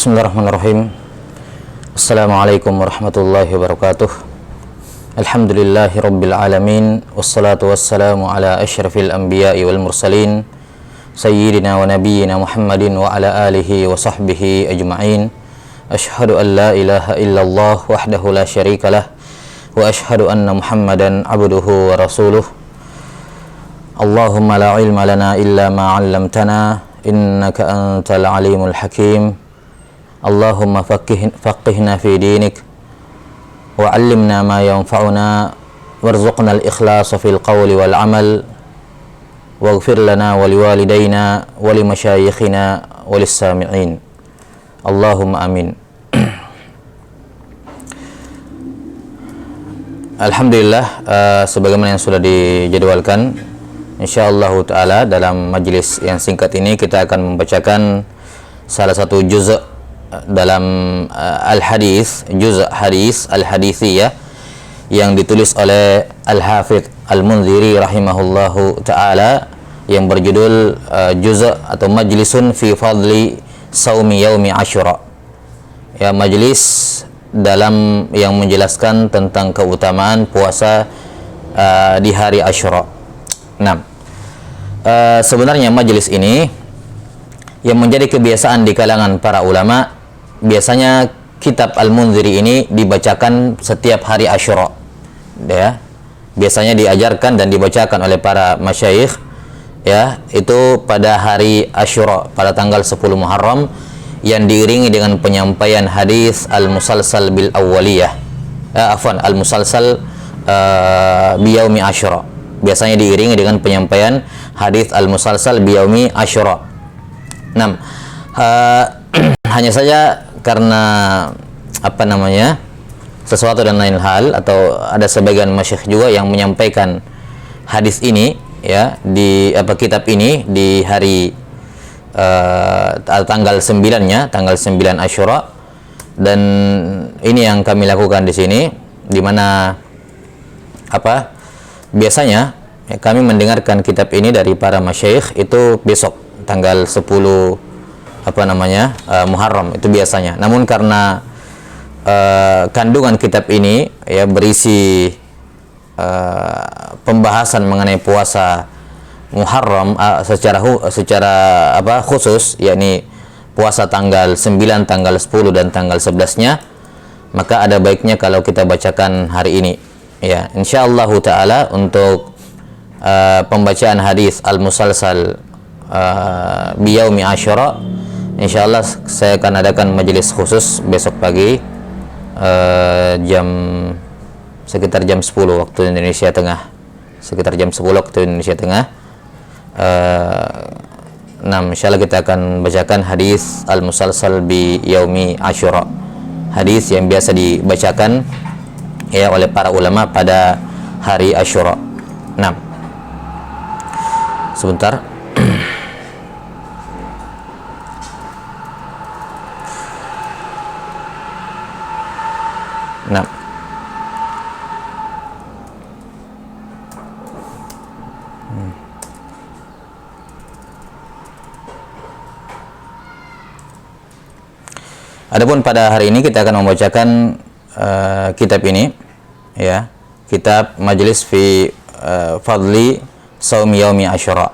Bismillahirrahmanirrahim. Assalamualaikum warahmatullahi wabarakatuh. Alhamdulillahi rabbil alamin. Wassalatu wassalamu ala asyrafil anbiya'i wal mursalin sayyidina wa nabiyyina Muhammadin wa ala alihi wa sahbihi ajma'in. Ashhadu an la ilaha illallah wahdahu la syarikalah wa ashhadu anna Muhammadan abduhu wa rasuluh. Allahumma la ilma lana illa ma 'allamtana innaka antal alimul hakim. Allahumma faqihna fi dinik wa 'allimna ma yanfa'una warzuqna al-ikhlasa fil qawli wal 'amal waghfir lana wa liwalidayna wa limasyayikhina wa lis-sami'in. Allahumma amin. Alhamdulillah, sebagaimana yang sudah dijadwalkan, insyaallah taala dalam majelis yang singkat ini kita akan membacakan salah satu juz' dalam al-hadis, juz' hadis al-hadithiyah yang ditulis oleh Al-Hafidz Al-Munziri rahimahullahu taala yang berjudul juz' atau majlisun fi fadli saumi yaumi Asyura. Ya, majelis dalam yang menjelaskan tentang keutamaan puasa di hari Asyura. Nah, sebenarnya majelis ini yang menjadi kebiasaan di kalangan para ulama, biasanya kitab Al-Munziri ini dibacakan setiap hari Asyura. Ya, biasanya diajarkan dan dibacakan oleh para masyayikh, ya, itu pada hari Asyura, pada tanggal 10 Muharram, yang diiringi dengan penyampaian hadis al-musalsal bil awwaliyah. Al-musalsal biyaumi Asyura. Biasanya diiringi dengan penyampaian hadis al-musalsal biyaumi Asyura. Nah, hanya saja karena sesuatu dan lain hal, atau ada sebagian masyayikh juga yang menyampaikan hadis ini, ya, di kitab ini di hari tanggal 9-nya, tanggal 9 Asyura, dan ini yang kami lakukan di sini, di mana biasanya ya, kami mendengarkan kitab ini dari para masyayikh itu besok tanggal 10 Muharram itu biasanya. Namun karena kandungan kitab ini ya berisi pembahasan mengenai puasa Muharram secara khusus, yakni puasa tanggal 9, tanggal 10 dan tanggal 11-nya, maka ada baiknya kalau kita bacakan hari ini. Ya, insyaallah taala untuk pembacaan hadis al-musalsal biyaumi Asyura, insyaallah saya akan adakan majelis khusus besok pagi sekitar jam 10 waktu Indonesia Tengah. Sekitar jam 10 waktu Indonesia Tengah. Insyaallah kita akan bacakan hadis al-musalsal bi yaumi Asyura. Hadis yang biasa dibacakan ya oleh para ulama pada hari Asyura. Sebentar. Adapun pada hari ini kita akan membacakan kitab ini, ya, kitab Majlis fi Fadli Saum Yaumi Asyura.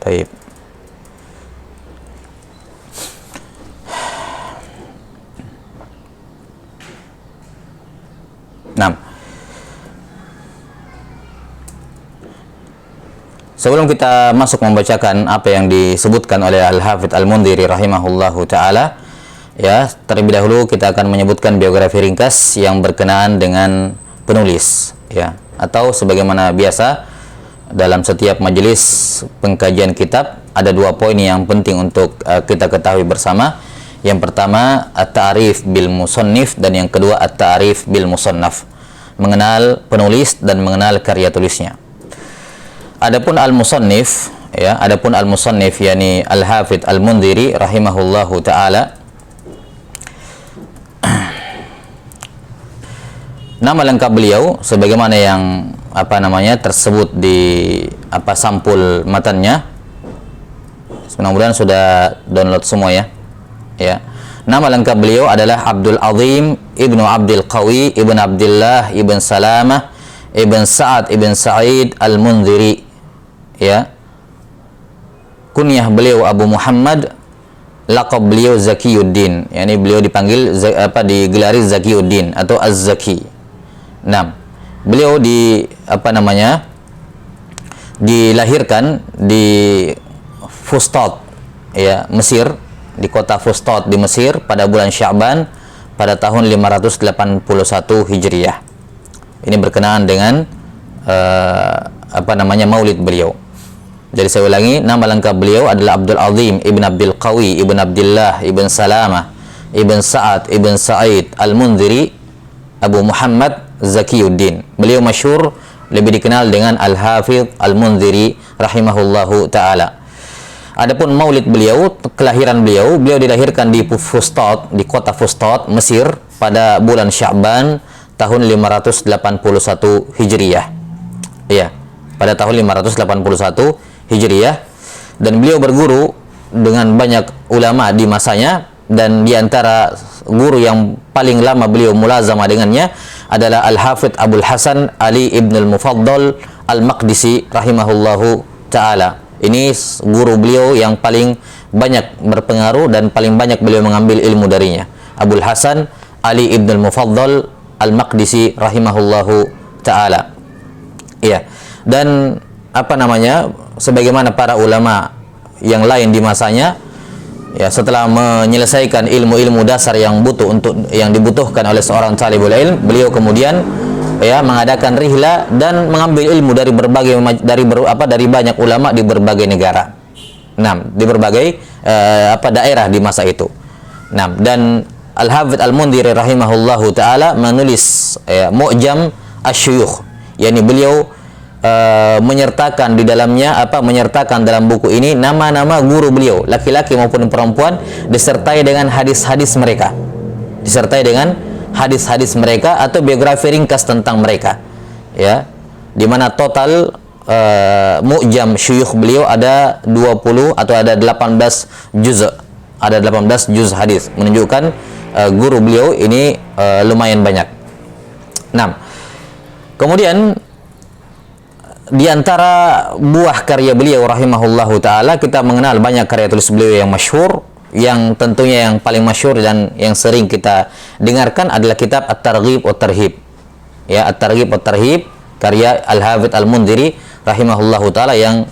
Baik. Sebelum kita masuk membacakan apa yang disebutkan oleh Al-Hafidz Al-Munziri rahimahullahu taala, ya, terlebih dahulu kita akan menyebutkan biografi ringkas yang berkenaan dengan penulis, ya, atau sebagaimana biasa dalam setiap majelis pengkajian kitab ada dua poin yang penting untuk kita ketahui bersama. Yang pertama at-ta'rif bil musannif, dan yang kedua at-ta'rif bil musannaf, mengenal penulis dan mengenal karya tulisnya. Adapun al-musannif, ya, yakni Al-Hafidz Al-Munziri rahimahullahu taala, nama lengkap beliau sebagaimana yang tersebut di sampul matanya. Mudah-mudahan sudah download semua, ya. ya. Nama lengkap beliau adalah Abdul Azim ibnu Abdul Qawi ibn Abdullah ibn Salamah ibn Sa'ad ibn Sa'id al-Mundhiri, ya. Kunyah beliau Abu Muhammad, laqab beliau Zakiyuddin, yakni beliau dipanggil digelari Zakiyuddin atau Az-Zaki. Nah, beliau dilahirkan di Fustat, ya, Mesir, di kota Fustat di Mesir pada bulan Sya'ban pada tahun 581 Hijriah. Ini berkenaan dengan maulid beliau. Jadi saya ulangi, nama lengkap beliau adalah Abdul Azim ibn Abdul Qawi ibn Abdullah ibn Salamah ibn Sa'ad ibn Sa'id al-Mundhiri Abu Muhammad Zakiyuddin. Beliau masyhur lebih dikenal dengan Al-Hafidh Al-Mundhiri rahimahullahu ta'ala. Adapun maulid beliau, kelahiran beliau dilahirkan di Fustat, di kota Fustat, Mesir pada bulan Sya'ban tahun 581 Hijriah. Iya, pada tahun 581 Hijriah, dan beliau berguru dengan banyak ulama di masanya, dan di antara guru yang paling lama beliau mulazamah dengannya adalah Al-Hafidh Abul Hasan Ali ibn al-Mufaddal al-Maqdisi rahimahullahu ta'ala. Ini guru beliau yang paling banyak berpengaruh dan paling banyak beliau mengambil ilmu darinya, Abul Hasan Ali ibn al-Mufaddal al-Maqdisi rahimahullahu ta'ala. Iya. Dan sebagaimana para ulama yang lain di masanya, ya, setelah menyelesaikan ilmu-ilmu dasar yang dibutuhkan oleh seorang talibul ilm, beliau kemudian, ya, mengadakan rihla dan mengambil ilmu dari banyak ulama di berbagai negara. Nah, di berbagai daerah di masa itu. Nah, dan Al-Hafidh Al-Mundhiri rahimahullahu taala menulis Mu'jam Asy-Syuyukh, yakni beliau menyertakan di dalamnya menyertakan dalam buku ini nama-nama guru beliau, laki-laki maupun perempuan, disertai dengan hadis-hadis mereka. Atau biografi ringkas tentang mereka, ya, di mana total Mu'jam Syuyukh beliau ada 20 atau ada 18 juz. Ada 18 juz hadis, menunjukkan guru beliau ini lumayan banyak. Nah, kemudian di antara buah karya beliau rahimahullahu taala, kita mengenal banyak karya tulis beliau yang masyhur. Yang tentunya yang paling masyhur dan yang sering kita dengarkan adalah kitab At-Targhib wa Tarhib. Ya, At-Targhib wa Tarhib karya Al-Hafidh Al-Mundhiri rahimahullahu taala yang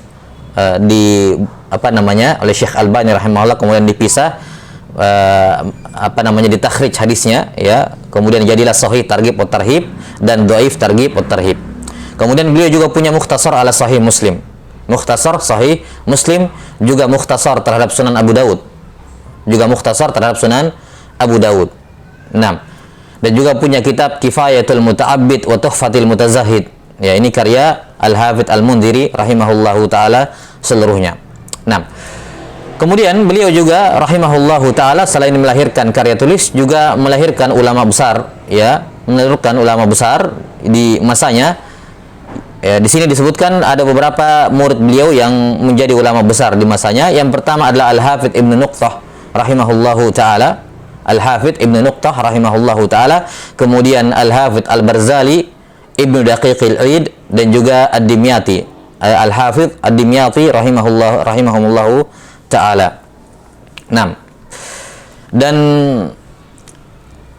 oleh Syekh Albani rahimahullah, kemudian dipisah ditakhrij hadisnya, ya. Kemudian jadilah Sahih Targhib wa Tarhib dan Dhaif Targhib wa Tarhib. Kemudian beliau juga punya mukhtasar ala Sahih Muslim. Mukhtasar Sahih Muslim, juga mukhtasar terhadap Sunan Abu Dawud. Nah, dan juga punya kitab Kifayatul Muta'abbid wa Tuhfatil Mutazahid. Ya, ini karya Al-Hafidh Al-Mundhiri rahimahullahu taala seluruhnya. Nah, kemudian beliau juga rahimahullahu taala selain melahirkan karya tulis, juga melahirkan ulama besar, ya, di masanya. Ya, di sini disebutkan ada beberapa murid beliau yang menjadi ulama besar di masanya. Yang pertama adalah Al-Hafidh Ibn Nuqtah rahimahullahu taala. Kemudian Al-Hafidh Al-Barzali, Ibnu Daqiq Al-Id, dan juga Ad-Dimyati. Al-Hafidh Ad-Dimyati rahimahullahu taala. Nah, dan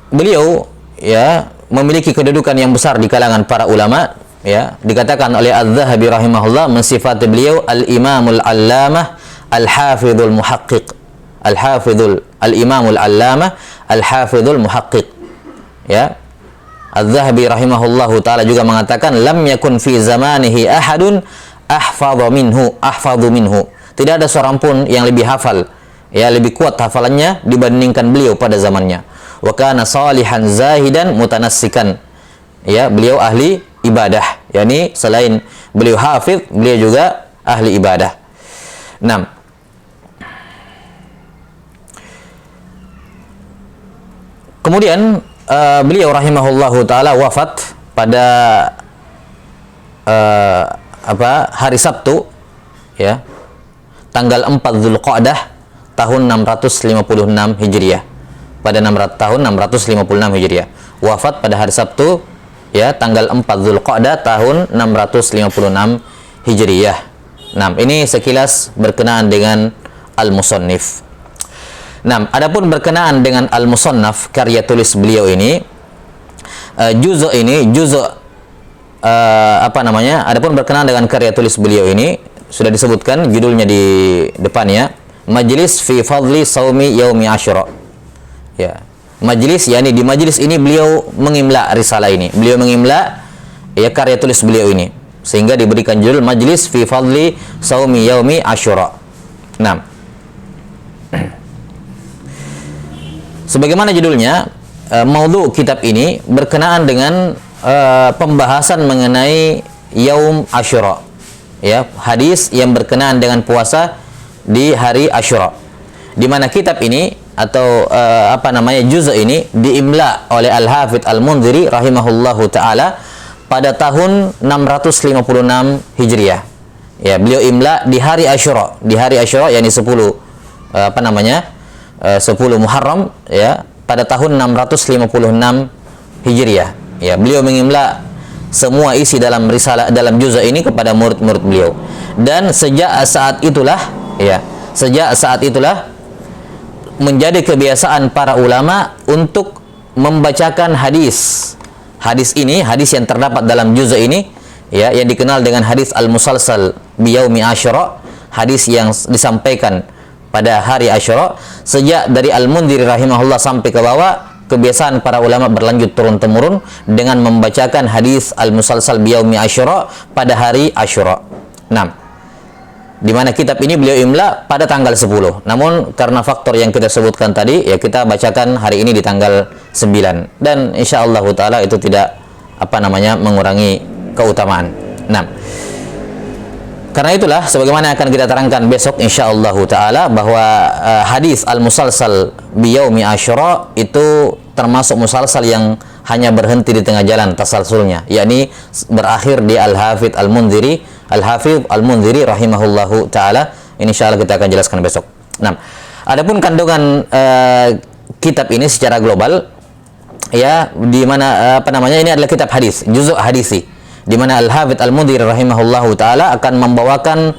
beliau, ya, memiliki kedudukan yang besar di kalangan para ulama. Ya, dikatakan oleh Az-Zahabi rahimahullah mensifati beliau al-Imamul Allamah al-Hafidhul Muhaqqiq. Al-Imamul Allamah al-Hafidhul Muhaqqiq. Ya. Az-Zahabi rahimahullahu taala juga mengatakan lam yakun fi zamanihi ahadun ahfadhu minhu. Tidak ada seorang pun yang lebih hafal, ya, lebih kuat hafalannya dibandingkan beliau pada zamannya. Wa kana salihan zahidan mutanassikan. Ya, beliau ahli ibadah, yakni selain beliau hafidh, beliau juga ahli ibadah. 6. Kemudian beliau rahimahullahu taala wafat pada hari Sabtu, ya, tanggal 4 Dzulqa'dah tahun 656 Hijriah. Pada tahun 656 Hijriah. Wafat pada hari Sabtu ya tanggal 4 Zulqa'dah tahun 656 Hijriah. Nah, ini sekilas berkenaan dengan Al-Musannif. Nah, adapun berkenaan dengan Al-Musannaf, karya tulis beliau ini, juzuk adapun berkenaan dengan karya tulis beliau ini sudah disebutkan judulnya di depannya, Majlis fi Fadli Saumi Yaumi Asyura. Ya. Majlis, yakni di majlis ini beliau mengimla risalah ini. Beliau mengimla ya karya tulis beliau ini sehingga diberikan judul Majlis fi Fadli Saumi Yaumi Asyura. Nah, sebagaimana judulnya, maudhu kitab ini berkenaan dengan pembahasan mengenai Yaum Asyura. Ya, hadis yang berkenaan dengan puasa di hari Asyura. Di mana kitab ini atau juz ini diimla oleh Al-Hafidz Al-Mundhiri rahimahullahu taala pada tahun 656 Hijriah. Ya, beliau imla di hari Asyura. Di hari Asyura yakni 10 Muharram ya, pada tahun 656 Hijriah. Ya, beliau mengimla semua isi dalam risalah, dalam juz ini kepada murid-murid beliau. Dan sejak saat itulah menjadi kebiasaan para ulama untuk membacakan hadis. Hadis ini, hadis yang terdapat dalam juz ini ya, yang dikenal dengan hadis al-musalsal biyaumi Asyura, hadis yang disampaikan pada hari Asyura. Sejak dari Al-Mundhiri rahimahullah sampai ke bawah, kebiasaan para ulama berlanjut turun-temurun dengan membacakan hadis al-musalsal biyaumi Asyura pada hari Asyura. Nah, di mana kitab ini beliau imla pada tanggal 10. Namun karena faktor yang kita sebutkan tadi, ya kita bacakan hari ini di tanggal 9. Dan insyaallah taala itu tidak mengurangi keutamaan. Nah, karena itulah sebagaimana akan kita terangkan besok insyaallah taala bahwa hadis al-musalsal biyaumi Asyura itu termasuk musalsal yang hanya berhenti di tengah jalan tasalsulnya, yakni berakhir di Al-Hafidz Al-Mundhiri rahimahullahu taala. Insyaallah kita akan jelaskan besok. Nah, adapun kandungan kitab ini secara global ya, di mana ini adalah kitab hadis, juzuk hadisi, di mana Al-Hafidz Al-Mundhiri rahimahullahu taala akan membawakan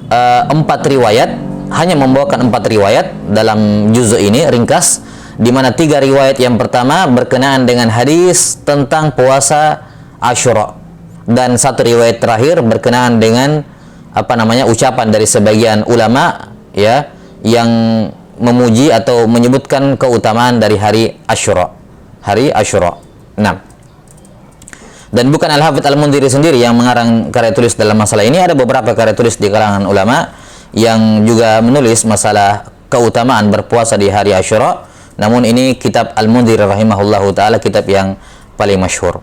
4 riwayat, hanya membawakan 4 riwayat dalam juzuk ini ringkas, di mana 3 riwayat yang pertama berkenaan dengan hadis tentang puasa Asyura, dan 1 riwayat terakhir berkenaan dengan ucapan dari sebagian ulama ya yang memuji atau menyebutkan keutamaan dari hari Asyura. Nah, dan bukan Al-Hafidz Al-Mundhiri sendiri yang mengarang karya tulis dalam masalah ini, ada beberapa karya tulis di kalangan ulama yang juga menulis masalah keutamaan berpuasa di hari Asyura. Namun ini kitab Al-Mundhiri rahimahullahu taala kitab yang paling masyhur.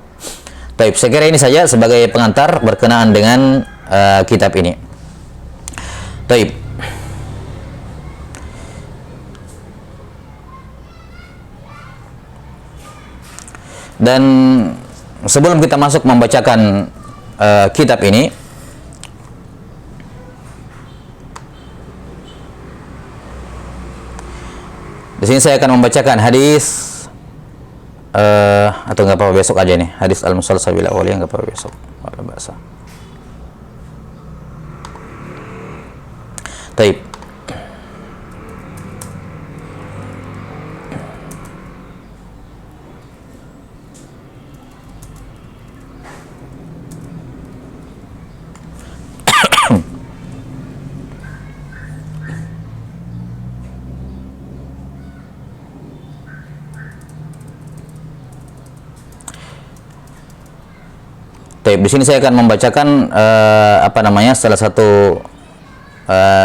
Baik, saya kira ini saja sebagai pengantar berkenaan dengan kitab ini. Baik. Dan sebelum kita masuk membacakan kitab ini, di sini saya akan membacakan hadis atau nggak apa-apa besok aja nih, hadis al-musalsal bil awliya, nggak apa-apa besok, nggak ada bahasa. Taib. Di sini saya akan membacakan salah satu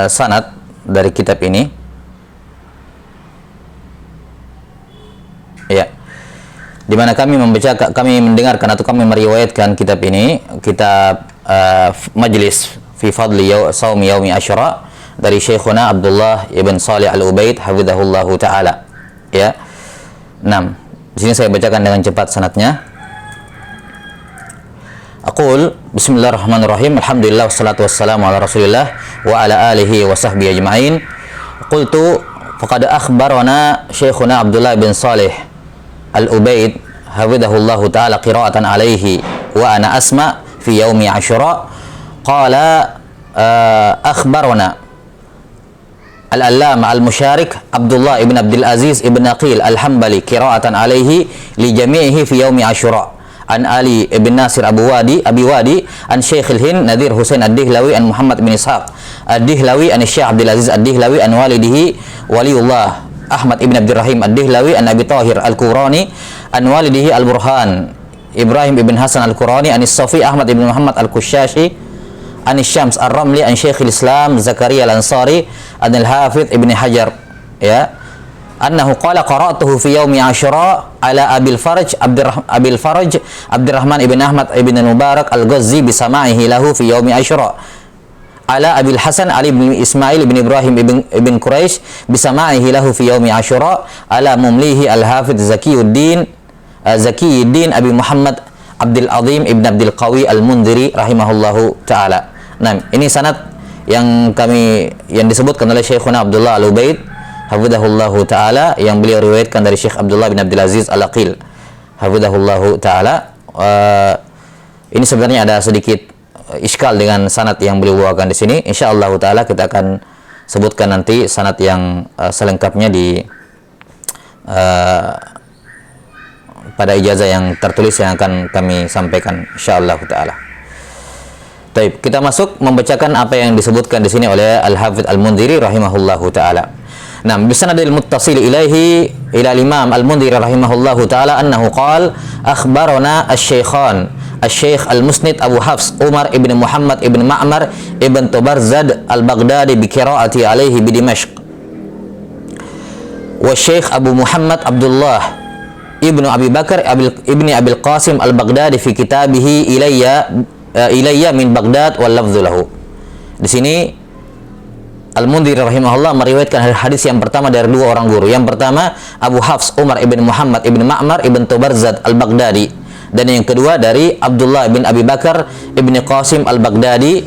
sanad dari kitab ini. Ya. Di mana kami mendengarkan atau kami meriwayatkan kitab ini, kitab Majlis fi Fadli Saumi Yaumi Asyura dari Syekhuna Abdullah ibn Salih Al-Ubaid hafizahullahu taala. Ya. 6. Di sini saya bacakan dengan cepat sanadnya. Aqul bismillahirrahmanirrahim, alhamdulillah wassalatu wassalamu ala rasulillah wa ala alihi wa sahbihi ajma'in. qultu faqad akhbarana Syekhuna Abdullah bin Salih Al-Ubaid hafidhahullahu ta'ala qira'atan alaihi wa ana asma fi yaumi Asyura qala akhbarana Al-Allama Al-Musyarik Abdullah ibn Abdul Aziz ibn Aqil Al-Hambali qira'atan alaihi li jami'ihi fi yaumi Asyura an Ali ibn Nasir Abi Wadi an Syekh Al-Hind Nadir Husain Ad-Dihlawi an Muhammad bin Ishaq Ad-Dihlawi an Syekh Abdul Aziz Ad-Dihlawi an walidihi Waliullah Ahmad ibn Abdurrahim Ad-Dihlawi an Abi Tahir Al-Qurani an walidihi Al-Burhan Ibrahim ibn Hasan Al-Qurani an Safi Ahmad ibn Muhammad Al-Kushashi an Syams Ar-Ramli an Syekhul Islam Zakaria Al-Ansari an Al-Hafidh ibn Hajar ya annahu qala qara'tuhu fi yaumi Asyura ala Abil Faraj Abdurrahman ibn Ahmad ibn Mubarak Al-Ghazzi bisama'ihi lahu fi yaumi Asyura ala Abil Hasan Ali bin Ismail bin Ibrahim ibn Quraisy bisama'ihi lahu fi yaumi Asyura ala mumlihi Al-Hafidh Zakiyuddin Abi Muhammad Abdul Azim ibn Abdul Qawi Al-Mundhiri rahimahullahu ta'ala. Nah, ini sanad yang disebutkan oleh Syekhuna Abdullah Al-Ubaid hafidhahullahu ta'ala, yang beliau riwayatkan dari Syekh Abdullah bin Abdul Aziz Al-Aqil hafidhahullahu ta'ala. Ini sebenarnya ada sedikit iskal dengan sanad yang beliau bawakan di sini. Insyaallah ta'ala kita akan sebutkan nanti sanad yang selengkapnya di pada ijazah yang tertulis yang akan kami sampaikan insyaallah ta'ala. Baik, kita masuk membacakan apa yang disebutkan di sini oleh Al-Hafidz Al-Mundhiri rahimahullahu ta'ala. Nah, bisanadil muttasil ilaihi ila Imam Al-Mundhiri rahimahullahu ta'ala annahu qala akhbarana asy-syaikhan Asy-Syaikh Al-Musnid Abu Hafs Umar ibn Muhammad ibn Ma'mar ibn Tubarzad Al-Baghdadi bi qiraati alaihi bi Dimashq wa Syekh Abu Muhammad Abdullah ibnu Abi Bakar ibni Abil Qasim Al-Baghdadi fi kitabihi ilayya min Baghdad wal lafdhu lahu. Di sini Al-Mundhiri rahimahullah meriwayatkan hadis yang pertama dari dua orang guru. Yang pertama Abu Hafs Umar ibn Muhammad ibn Ma'mar ibn Tubarzad Al-Baghdadi, dan yang kedua dari Abdullah bin Abi Bakar ibn Qasim Al-Baghdadi,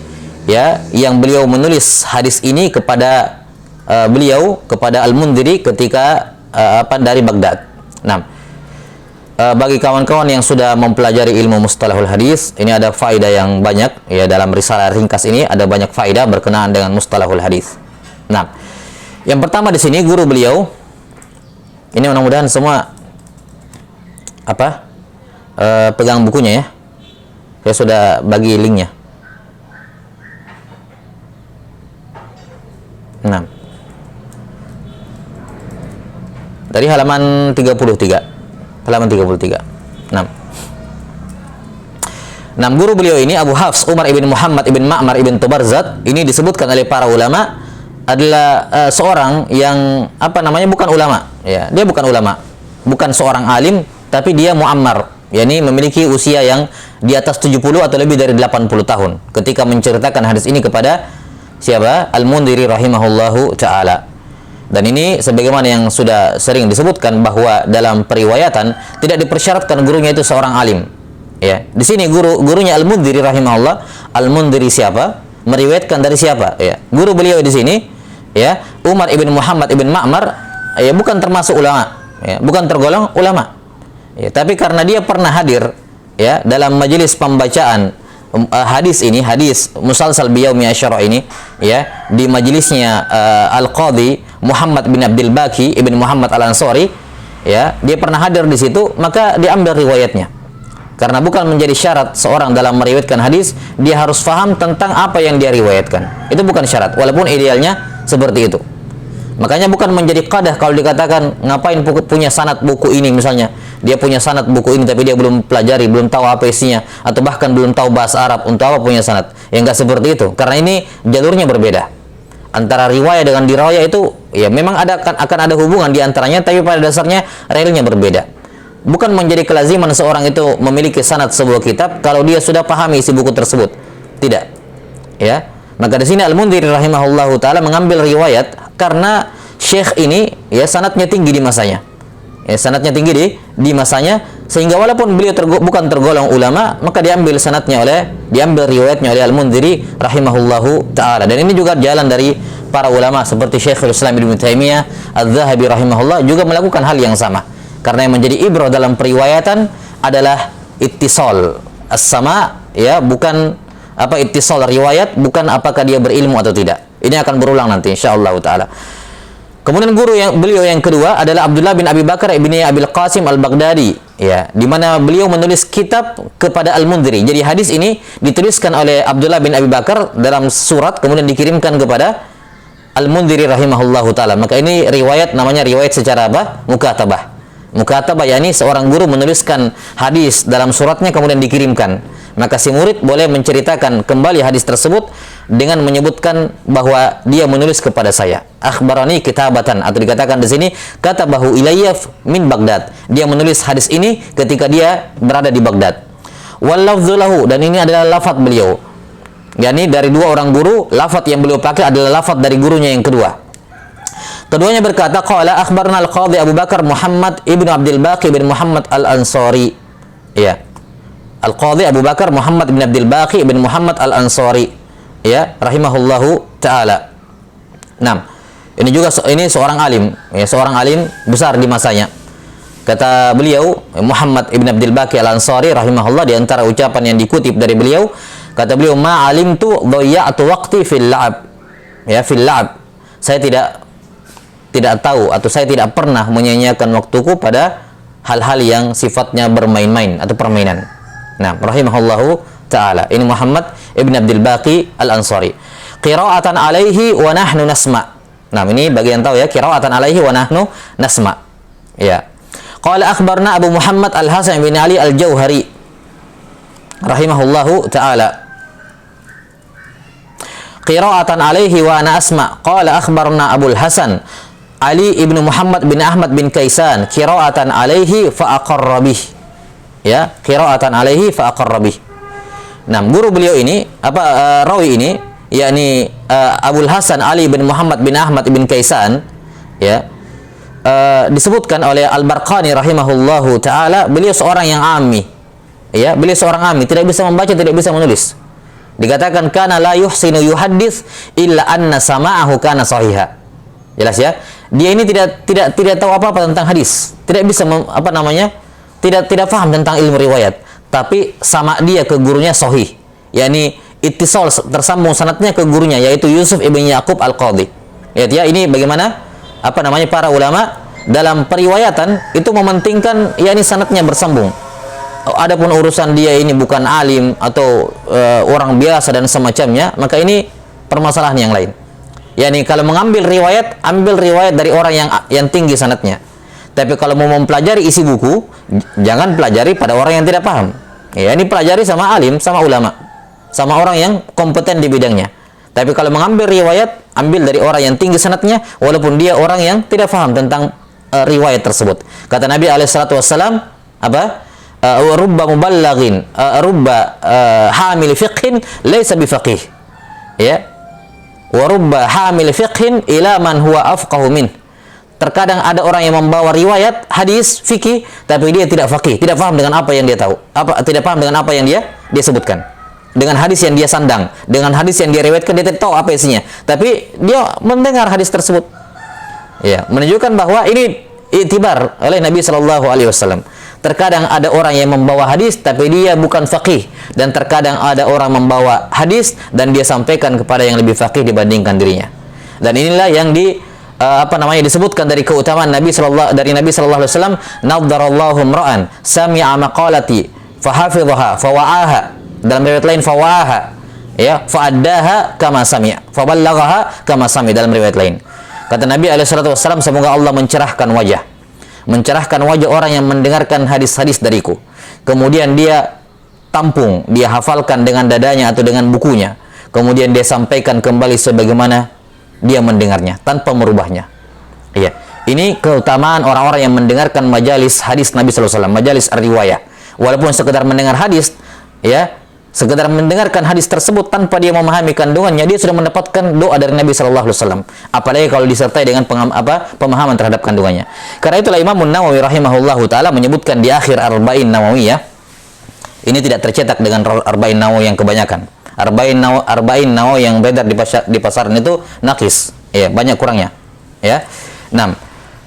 ya, yang beliau menulis hadis ini kepada kepada Al-Mundhiri ketika dari Baghdad. Nah, bagi kawan-kawan yang sudah mempelajari ilmu mustalahul hadis, ini ada faedah yang banyak ya, dalam risalah ringkas ini ada banyak faedah berkenaan dengan mustalahul hadis. Nah, yang pertama di sini guru beliau ini, mudah-mudahan semua pegang bukunya ya. Saya sudah bagi linknya. Nah, dari halaman 33. Halaman 33. 6. Guru beliau ini Abu Hafs Umar ibn Muhammad ibn Ma'mar ibn Tubarzad, ini disebutkan oleh para ulama adalah seorang yang bukan ulama ya. Dia bukan ulama, bukan seorang alim, tapi dia muammar, yakni memiliki usia yang di atas 70 atau lebih dari 80 tahun ketika menceritakan hadis ini kepada siapa? Al-Mundhiri rahimahullahu ta'ala. Dan ini sebagaimana yang sudah sering disebutkan bahwa dalam periwayatan tidak dipersyaratkan gurunya itu seorang alim. Ya, di sini gurunya Al-Mundhiri rahimahullah. Al-Mundhiri siapa? Meriwayatkan dari siapa? Ya, guru beliau di sini ya, Umar ibn Muhammad ibn Ma'mar, ya, bukan termasuk ulama, ya, bukan tergolong ulama. Ya, tapi karena dia pernah hadir ya dalam majelis pembacaan hadis ini, hadis musalsal biyaumi Asyura ini ya, di majelisnya Al-Qadhi Muhammad bin Abdul Baqi ibn Muhammad Al-Ansari ya, dia pernah hadir di situ, maka diambil riwayatnya. Karena bukan menjadi syarat seorang dalam meriwayatkan hadis dia harus faham tentang apa yang dia riwayatkan. Itu bukan syarat, walaupun idealnya seperti itu. Makanya bukan menjadi qadah kalau dikatakan ngapain punya sanad buku ini, misalnya dia punya sanad buku ini tapi dia belum pelajari, belum tahu apa isinya, atau bahkan belum tahu bahasa Arab, untuk apa punya sanad. Ya enggak seperti itu, karena ini jalurnya berbeda. Antara riwayat dengan dirayah itu ya memang akan ada hubungan di antaranya, tapi pada dasarnya relnya berbeda. Bukan menjadi kelaziman seorang itu memiliki sanad sebuah kitab kalau dia sudah pahami isi buku tersebut. Tidak. Ya. Maka di sini Al-Mundhiri rahimahullahu taala mengambil riwayat karena syekh ini ya sanadnya tinggi di masanya. Ya, sanadnya tinggi di masanya, sehingga walaupun beliau bukan tergolong ulama, maka diambil riwayatnya oleh Al-Mundhiri rahimahullahu taala. Dan ini juga jalan dari para ulama seperti Syekhul Islam Ibnu Taimiyah, Az-Zahabi rahimahullah juga melakukan hal yang sama. Karena yang menjadi ibrah dalam periwayatan adalah ittisal as-sama, ya, bukan ittisal riwayat, bukan apakah dia berilmu atau tidak. Ini akan berulang nanti insyaallah taala. Kemudian guru beliau yang kedua adalah Abdullah bin Abi Bakar ibni Abil Qasim Al-Baghdadi, ya, di mana beliau menulis kitab kepada Al-Mundhiri. Jadi hadis ini dituliskan oleh Abdullah bin Abi Bakar dalam surat, kemudian dikirimkan kepada Al-Mundhiri rahimahullahu taala. Maka ini riwayat, namanya riwayat secara apa? Mukatabah. Mukatabah yakni seorang guru menuliskan hadis dalam suratnya kemudian dikirimkan. Maka si murid boleh menceritakan kembali hadis tersebut dengan menyebutkan bahwa dia menulis kepada saya. Akhbarani kitabatan, atau dikatakan di sini katabahu ilayya min Baghdad. Dia menulis hadis ini ketika dia berada di Baghdad. Wal lafdzu lahu, dan ini adalah lafaz beliau. yakni dari dua orang guru, lafaz yang beliau pakai adalah lafaz dari gurunya yang kedua. Keduanya berkata, qala akhbarna al-Qadhi Abu Bakar Muhammad ibnu Abdul Baqi bin Muhammad al-Ansari. Ya. Al-Qadhi Abu Bakar Muhammad bin Abdul Baqi bin Muhammad al-Ansari. Ya, rahimahullahu taala. Nah, ini juga seorang alim, ya, seorang alim besar di masanya. Kata beliau, Muhammad ibn Abdul Baqi al-Ansari rahimahullah, di antara ucapan yang dikutip dari beliau, kata beliau, ma alimtu dhayya'tu waqti fil la'ab. Ya, fil la'ab. Saya tidak tahu atau saya tidak pernah menyia-nyiakan waktuku pada hal-hal yang sifatnya bermain-main atau permainan. Nah, rahimahullahu taala. Ini Muhammad ibn Abdul Baqi al-Ansari. Qira'atan alaihi wa nahnu nasma'. Nah, ini bagian tahu ya, qira'atan alaihi wa nahnu nasma'. Ya. Qala akhbarna Abu Muhammad Al-Hasan bin Ali Al-Jauhari rahimahullahu taala. Qira'atan alaihi wa ana asma'. Qala akhbarna Abu Hasan Ali ibnu Muhammad bin Ahmad bin Kaisan qira'atan alaihi fa aqarra bih. Ya, qira'atan alaihi fa aqarra bih. Nah, guru beliau ini rawi ini yakni Abu Hasan Ali bin Muhammad bin Ahmad bin Kaisan, ya, disebutkan oleh Al-Barqani rahimahullahu taala, beliau seorang yang ammi. Ya, beliau seorang ammi, tidak bisa membaca, tidak bisa menulis. Dikatakan kana la yuhsinu yuhaddits illa anna sama'ahu kana sahiha. Jelas ya? Dia ini tidak tahu apa-apa tentang hadis. Tidak bisa tidak paham tentang ilmu riwayat, tapi sama dia ke gurunya sahih. yakni ittisal, tersambung sanadnya ke gurunya, yaitu Yusuf ibn Yaqub Al-Qadhi. Ya, ini bagaimana para ulama dalam periwayatan itu mementingkan yakni sanadnya bersambung. Adapun urusan dia ini bukan alim atau orang biasa dan semacamnya, maka ini permasalahan yang lain. Yani kalau mengambil riwayat, ambil riwayat dari orang yang tinggi sanadnya. Tapi kalau mau mempelajari isi buku, jangan pelajari pada orang yang tidak paham. Ya, ini pelajari sama alim, sama ulama, sama orang yang kompeten di bidangnya. Tapi kalau mengambil riwayat, ambil dari orang yang tinggi sanadnya, walaupun dia orang yang tidak paham tentang riwayat tersebut. Kata Nabi alaihissalatu wassalam, rubba muballaghin, rubba hamil fiqhin laysa bifaqih. Ya, wa rubba hamil fiqhin ila man huwa afqahu min. Terkadang ada orang yang membawa riwayat hadis fikih tapi dia tidak faqih, tidak paham dengan apa yang dia tahu, tidak paham dengan apa yang dia sebutkan. Dengan hadis yang dia sandang, dengan hadis yang dia riwayatkan, dia tidak tahu apa isinya, tapi dia mendengar hadis tersebut. Ya, menunjukkan bahwa ini iktibar oleh Nabi sallallahu alaihi wasallam. Terkadang ada orang yang membawa hadis tapi dia bukan faqih, dan terkadang ada orang membawa hadis dan dia sampaikan kepada yang lebih faqih dibandingkan dirinya. Dan inilah yang disebutkan dari keutamaan Nabi sallallahu alaihi wasallam, naddarallahu imra'an sami'a maqalati fahafidhaha fawa'aha, dalam riwayat lain fawa'aha, ya, fa'addaha kama sami'a faballaghaha kama sami', dalam riwayat lain. Kata Nabi alaihi wasallam, semoga Allah mencerahkan wajah orang yang mendengarkan hadis-hadis dariku, kemudian dia tampung, dia hafalkan dengan dadanya atau dengan bukunya, kemudian dia sampaikan kembali sebagaimana dia mendengarnya tanpa merubahnya. Iya, ini keutamaan orang-orang yang mendengarkan majalis hadis Nabi sallallahu alaihi wasallam, majalis riwayah. Walaupun sekedar mendengar hadis, ya, sekedar mendengarkan hadis tersebut tanpa dia memahami kandungannya, dia sudah mendapatkan doa dari Nabi sallallahu alaihi wasallam. Apalagi kalau disertai dengan pemahaman terhadap kandungannya. Karena itulah Imam Nawawi rahimahullahu taala menyebutkan di akhir Arba'in Nawawiyah, ini tidak tercetak dengan Arba'in Nawawi yang kebanyakan. Arba'in Nawawi yang beredar di pasaran itu naqis. Ya, banyak kurangnya. Ya. 6.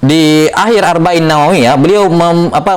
Di akhir Arba'in Nawawiyah beliau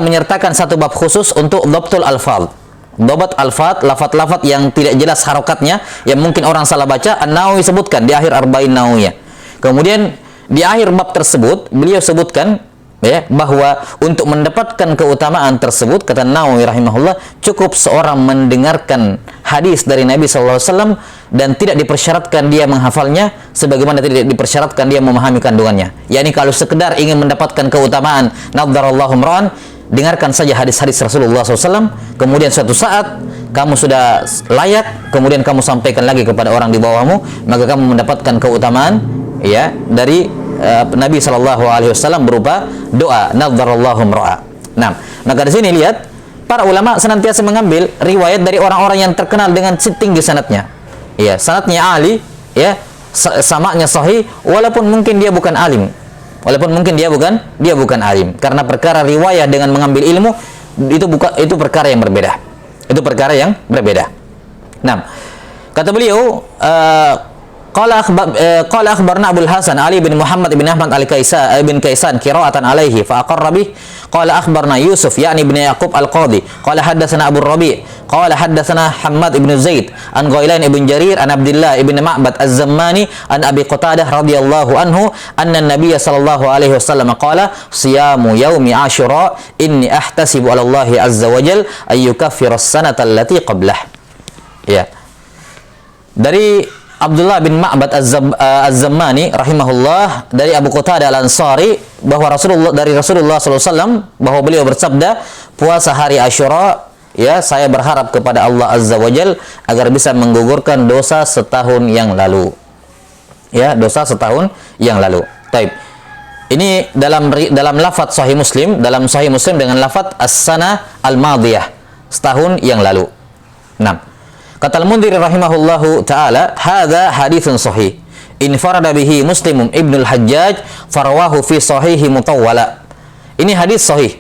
menyertakan satu bab khusus untuk dhabtul alfaz. Dhabat alfaz, lafaz-lafaz yang tidak jelas harokatnya, yang mungkin orang salah baca, An-Nawawi sebutkan di akhir Arba'in Nawawiyah. Kemudian di akhir bab tersebut beliau sebutkan ya bahwa untuk mendapatkan keutamaan tersebut, kata Nawawi rahimahullah, cukup seorang mendengarkan hadis dari Nabi SAW dan tidak dipersyaratkan dia menghafalnya, sebagaimana tidak dipersyaratkan dia memahami kandungannya. yakni kalau sekedar ingin mendapatkan keutamaan, nadharallahu imra'an, dengarkan saja hadis-hadis Rasulullah SAW, kemudian suatu saat kamu sudah layak, kemudian kamu sampaikan lagi kepada orang di bawahmu, maka kamu mendapatkan keutamaan ya dari Nabi SAW berupa doa nadharallahu imra'a. Nah, maka di sini lihat para ulama senantiasa mengambil riwayat dari orang-orang yang terkenal dengan tinggi sanadnya. Ya, sanadnya ali, ya, samanya sahih, walaupun mungkin dia bukan alim. Walaupun mungkin dia bukan alim. Karena perkara riwayat dengan mengambil ilmu itu perkara yang berbeda. Itu perkara yang berbeda. Nah, kata beliau qala akhbarna Abdul Hasan Ali bin Muhammad bin Ahmad al-Kaisan bin Kaisan qira'atan alaihi fa aqarra bih. Qala akhbarna Yusuf yani bin Yaqub al-Qadi qala haddatsana Abu Rabi' qala haddatsana Hammad ibn Zaid an Ghailan ibn Jarir an Abdullah ibn Ma'bad az-Zammani an Abi Qatadah radhiyallahu anhu anna an-nabiy sallallahu alaihi wasallam qala siyamu yaumi Asyura inni ahtasibu 'ala Allah azza wa jalla ay yukaffira as-sanata allati qablah. Ya. Dari Abdullah bin Ma'bad az-Zammani rahimahullah dari Abu Qatadah al-Ansari bahwa Rasulullah SAW bahwa beliau bersabda, puasa hari Asyura ya saya berharap kepada Allah azza wajal agar bisa menggugurkan dosa setahun yang lalu. Ya, dosa setahun yang lalu. Taib. Ini dalam lafaz Sahih Muslim, dalam Sahih Muslim dengan lafaz as-sana al-madiyah, setahun yang lalu. 6. Kata Al-Mundhiri rahimahullahu ta'ala, hadza haditsun sahih. Infarada bihi Muslim Ibnu al-Hajjaj farawahu fi sahihi mutawwala. Ini hadis sahih.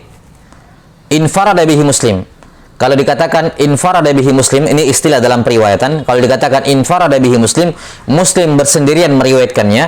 Infarada bihi Muslim. Kalau dikatakan infarada bihi Muslim, ini istilah dalam periwayatan. Kalau dikatakan infarada bihi Muslim, Muslim bersendirian meriwayatkannya.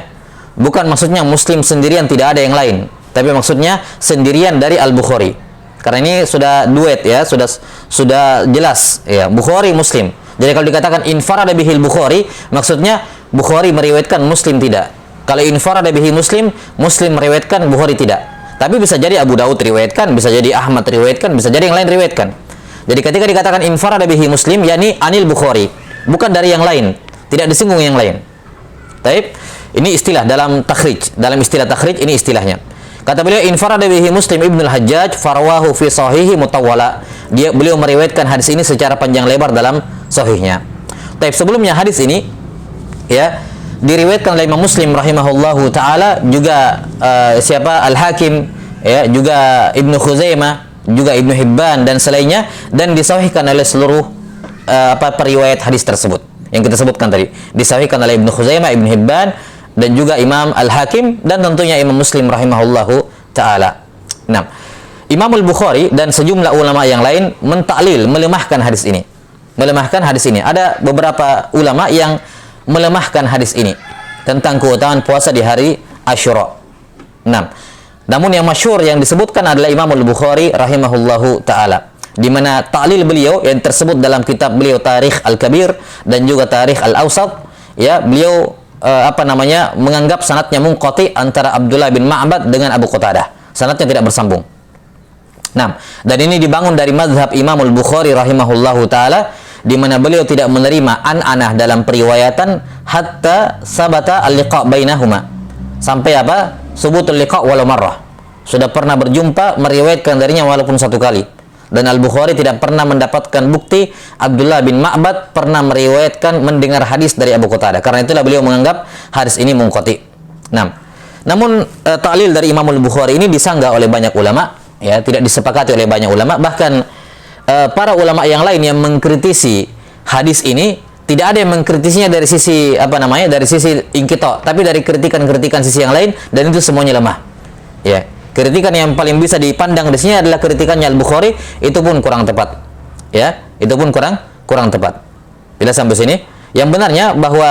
Bukan maksudnya Muslim sendirian tidak ada yang lain, tapi maksudnya sendirian dari Al-Bukhari. Karena ini sudah duet ya, sudah jelas ya, Bukhari Muslim. Jadi kalau dikatakan infarada bihil Bukhari, maksudnya Bukhari meriwayatkan, Muslim tidak. Kalau infarada bihi Muslim, Muslim meriwayatkan, Bukhari tidak. Tapi bisa jadi Abu Daud riwayatkan, bisa jadi Ahmad riwayatkan, bisa jadi yang lain riwayatkan. Jadi ketika dikatakan infarada bihi Muslim, yakni anil Bukhari, bukan dari yang lain, tidak disinggung yang lain. Taib, ini istilah dalam takhrij, dalam istilah takhrij ini istilahnya. Kata beliau infarada bihi Muslim Ibnu al-Hajjaj farwahu fi sahihi mutawwala. Beliau meriwayatkan hadis ini secara panjang lebar dalam sahihnya. Tapi sebelumnya hadis ini ya diriwayatkan oleh Imam Muslim rahimahullahu taala, juga siapa Al-Hakim ya, juga Ibnu Khuzaimah, juga Ibnu Hibban dan selainnya, dan disahihkan oleh seluruh periwayat hadis tersebut yang kita sebutkan tadi. Disahihkan oleh Ibnu Khuzaimah, Ibnu Hibban dan juga Imam Al-Hakim dan tentunya Imam Muslim rahimahullahu taala. Nah, Imam Al-Bukhari dan sejumlah ulama yang lain mentaklil, melemahkan hadis ini. Melemahkan hadis ini. Ada beberapa ulama yang melemahkan hadis ini tentang keutamaan puasa di hari Asyura. 6. Namun yang masyhur yang disebutkan adalah Imam Al-Bukhari rahimahullahu taala, di mana taklil beliau yang tersebut dalam kitab beliau Tarikh Al-Kabir dan juga Tarikh Al-Awsat, ya, beliau menganggap sanadnya munqati antara Abdullah bin Ma'bad dengan Abu Qatadah. Sanadnya tidak bersambung. Nah, dan ini dibangun dari mazhab Imam Al-Bukhari rahimahullahu taala, di mana beliau tidak menerima an-anah dalam periwayatan hatta sabata al-liqa bainahuma. Sampai apa? Subutul liqa walau marrah. Sudah pernah berjumpa, meriwayatkan darinya walaupun satu kali. Dan Al-Bukhari tidak pernah mendapatkan bukti Abdullah bin Ma'bad pernah meriwayatkan mendengar hadis dari Abu Qatadah. Karena itulah beliau menganggap hadis ini munqati. Nah, namun ta'lil dari Imam Al-Bukhari ini disanggah oleh banyak ulama, ya, tidak disepakati oleh banyak ulama. Bahkan para ulama yang lain yang mengkritisi hadis ini, tidak ada yang mengkritisinya dari sisi dari sisi inqita', tapi dari kritikan-kritikan sisi yang lain, dan itu semuanya lemah. Ya. Kritikan yang paling bisa dipandang di sini adalah kritikannya Al-Bukhari, itu pun kurang tepat. Ya, itu pun kurang tepat. Bila sampai sini, yang benarnya bahwa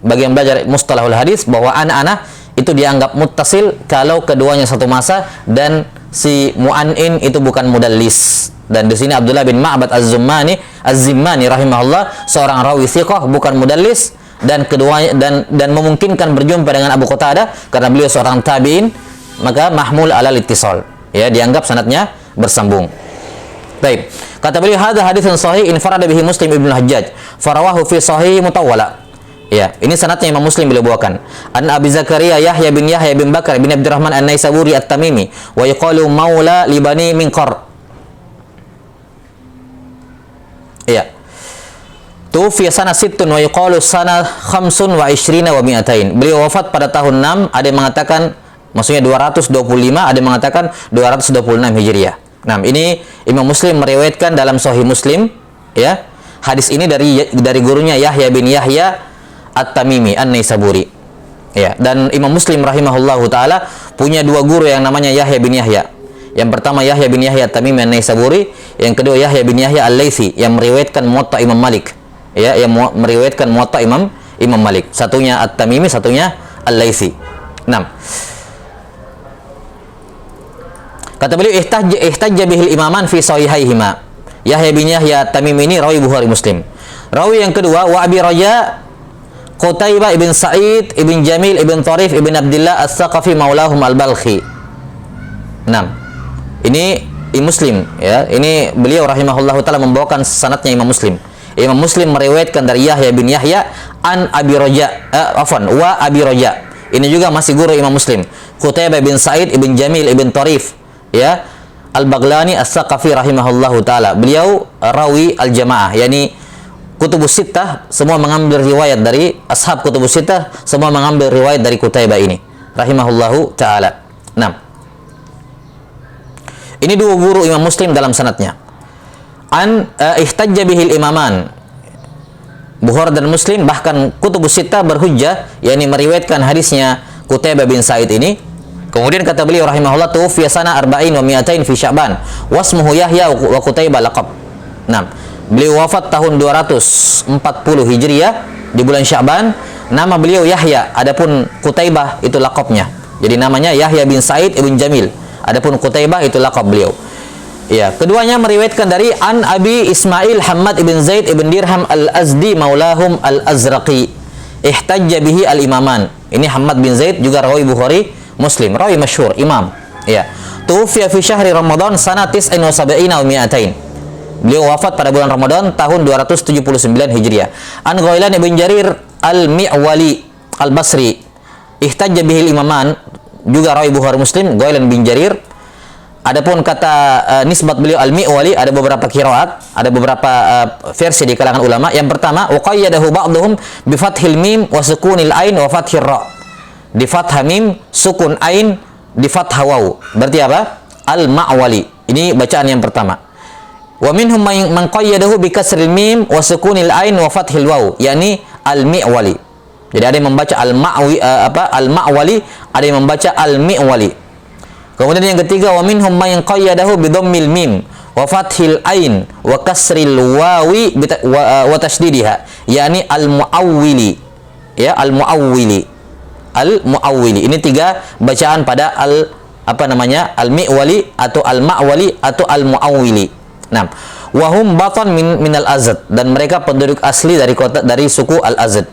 bagi yang belajar mustalahul hadis bahwa ana itu dianggap muttasil kalau keduanya satu masa dan si mu'an'in itu bukan mudallis. Dan di sini Abdullah bin Ma'bad Az-Zimmani rahimahullah seorang rawi thiqah bukan mudallis, dan keduanya dan memungkinkan berjumpa dengan Abu Qatadah karena beliau seorang tabi'in, maka mahmul alal ittisal, ya, dianggap sanadnya bersambung. Baik, kata beliau hadza haditsun sahih infarada bihi Muslim ibn Hajjaj farawahu fi sahih mutawwala. Ya, ini sanadnya Imam Muslim beliau bawakan. An Abi Zakaria Yahya bin Bakar bin Abdurrahman An-Naisaburi At-Tamimi wa yuqalu maula li Bani Minqar. Ya. Tufiya sana sittun wa yuqalu sana khamsun wa ishrina wa mi'atain. Beliau wafat pada tahun 6, ada yang mengatakan maksudnya 225, ada yang mengatakan 226 Hijriah. Nah, ini Imam Muslim meriwayatkan dalam Sahih Muslim, ya. Hadis ini dari gurunya Yahya bin Yahya At-Tamimi An-Naisaburi. Ya, dan Imam Muslim rahimahullahu taala punya dua guru yang namanya Yahya bin Yahya. Yang pertama Yahya bin Yahya At-Tamimi An-Naisaburi, yang kedua Yahya bin Yahya Al-Laitsi yang meriwayatkan Muwatta Imam Malik. Ya, yang meriwayatkan Muwatta Imam Malik. Satunya At-Tamimi, satunya Al-Laitsi. 6. Kata beliau ihtajja bihil imaman fi sahihaihima. Yahya bin Yahya Tamimi ini rawi Bukhari Muslim. Rawi yang kedua wa Abi Raja Qutaibah ibn Sa'id ibn Jamil ibn Tarif ibn Abdullah As-Saqafi maulahum al-Balkhi. 6. Ini Muslim, ya. Ini beliau rahimahullahu taala membawakan sanadnya Imam Muslim. Imam Muslim meriwayatkan dari Yahya bin Yahya an Abi Raja wa Abi Raja. Ini juga masih guru Imam Muslim. Qutaibah bin Sa'id ibn Jamil ibn Tarif, ya, Al-Baghlani As-Saqafi rahimahullahu taala. Beliau rawi al-jamaah, yakni kutubus sittah semua mengambil riwayat dari ashab kutubus sittah, semua mengambil riwayat dari Qutaibah ini rahimahullahu taala. 6. Ini dua guru Imam Muslim dalam sanadnya. Ihtajja bihil imaman. Bukhari dan Muslim bahkan kutubus sittah berhujjah, yakni meriwayatkan hadisnya Qutaibah bin Sa'id ini. Kemudian kata beliau rahimahullah tuwfiya sana 40 wa 200 fi Sya'ban wasmuhu Yahya wa Qutaibah laqab. 6. Beliau wafat tahun 240 Hijriah di bulan Sya'ban. Nama beliau Yahya, adapun Qutaibah itu laqabnya. Jadi namanya Yahya bin Sa'id ibn Jamil. Adapun Qutaibah itu laqab beliau. Ya, keduanya meriwayatkan dari an Abi Ismail Hammad ibn Zaid ibn Dirham al-Azdi maulahum al-Azraqi. Ihtajja bihi al-imaman. Ini Hammad bin Zaid juga rawi Bukhari Muslim, rawi masyhur, imam. Ya. Tufiya fi syahri Ramadan sana 79 wa 200. Beliau wafat pada bulan Ramadan tahun 279 Hijriah. An Ghailan ibn Jarir al-Mi'wali al-Basri. Ihtajja bihi al-imaman, juga rawi Bukhari Muslim, Ghailan bin Jarir. Adapun kata nisbat beliau al-Mi'wali, ada beberapa qiraat, ada beberapa versi di kalangan ulama. Yang pertama, uqayyadahu ba'dhum bi fathil mim wa sukunil ain wa fathir ra. Di fathah mim, sukun ain, di fathah waw. Berarti apa? Al-Ma'wali. Ini bacaan yang pertama. Wa minhum man qayyadahu bi kasril mim wa sukunil ain wa fathil waw, yakni al-Mi'wali. Jadi ada yang membaca al-Ma'wali, ada yang membaca al-Mi'wali. Kemudian yang ketiga, wa minhum man qayyadahu bi dhammil mim wa fathil ain wa kasril wawi wa tasdidiha, yakni al-Mu'awwili. Ya, al-Mu'awwili. Al-Mu'awwili. Ini tiga bacaan pada al-Mi'wali atau al-Ma'wali atau al-Mu'awwili. Nah, wahum batan min al-Azd, dan mereka penduduk asli dari suku al-Azd.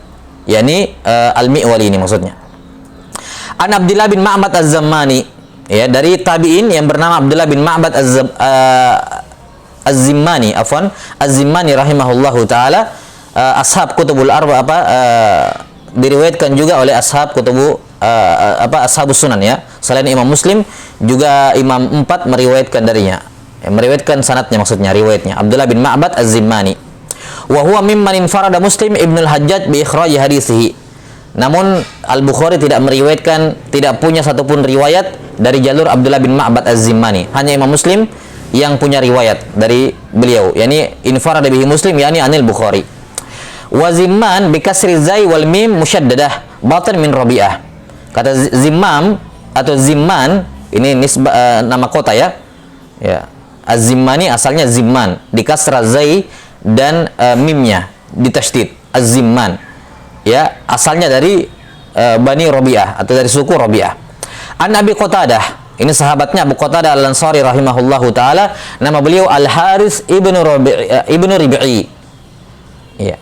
yakni Al-Mi'wali ini maksudnya. An Abdullah bin Ma'bad Az-Zammani, ya, dari tabi'in yang bernama Abdullah bin Ma'bad Az-Zimmani, Az-Zimmani rahimahullahu taala, ashab kutubul arba diriwayatkan juga oleh ashab ashabus sunan, ya. Selain Imam Muslim, juga Imam 4 meriwayatkan darinya. Meriwayatkan sanadnya, maksudnya riwayatnya. Abdullah bin Ma'bad Az-Zimmani. Wa huwa mimman infarada Muslim Ibnul Hajjaj bi ikhraj hadisihi. Namun Al-Bukhari tidak meriwayatkan, tidak punya satupun riwayat dari jalur Abdullah bin Ma'bad Az-Zimmani. Hanya Imam Muslim yang punya riwayat dari beliau, yakni infarada bihi Muslim, yakni anil Bukhari. Wa Zimman bi kasri zai wal mim musyaddadah batan min Rabi'ah. Kata Zimmam atau Zimman ini nama kota, ya. Ya. Az-Zimmani asalnya Zimman, di kasra zai dan mimnya ditasydid, Az-Zimman. ya, asalnya dari Bani Rabi'ah atau dari suku Rabi'ah. An Abi Qatadah, ini sahabatnya Abu Qatadah Al-Ansari rahimahullahu taala, nama beliau Al-Haris ibnu Rib'i. Ya.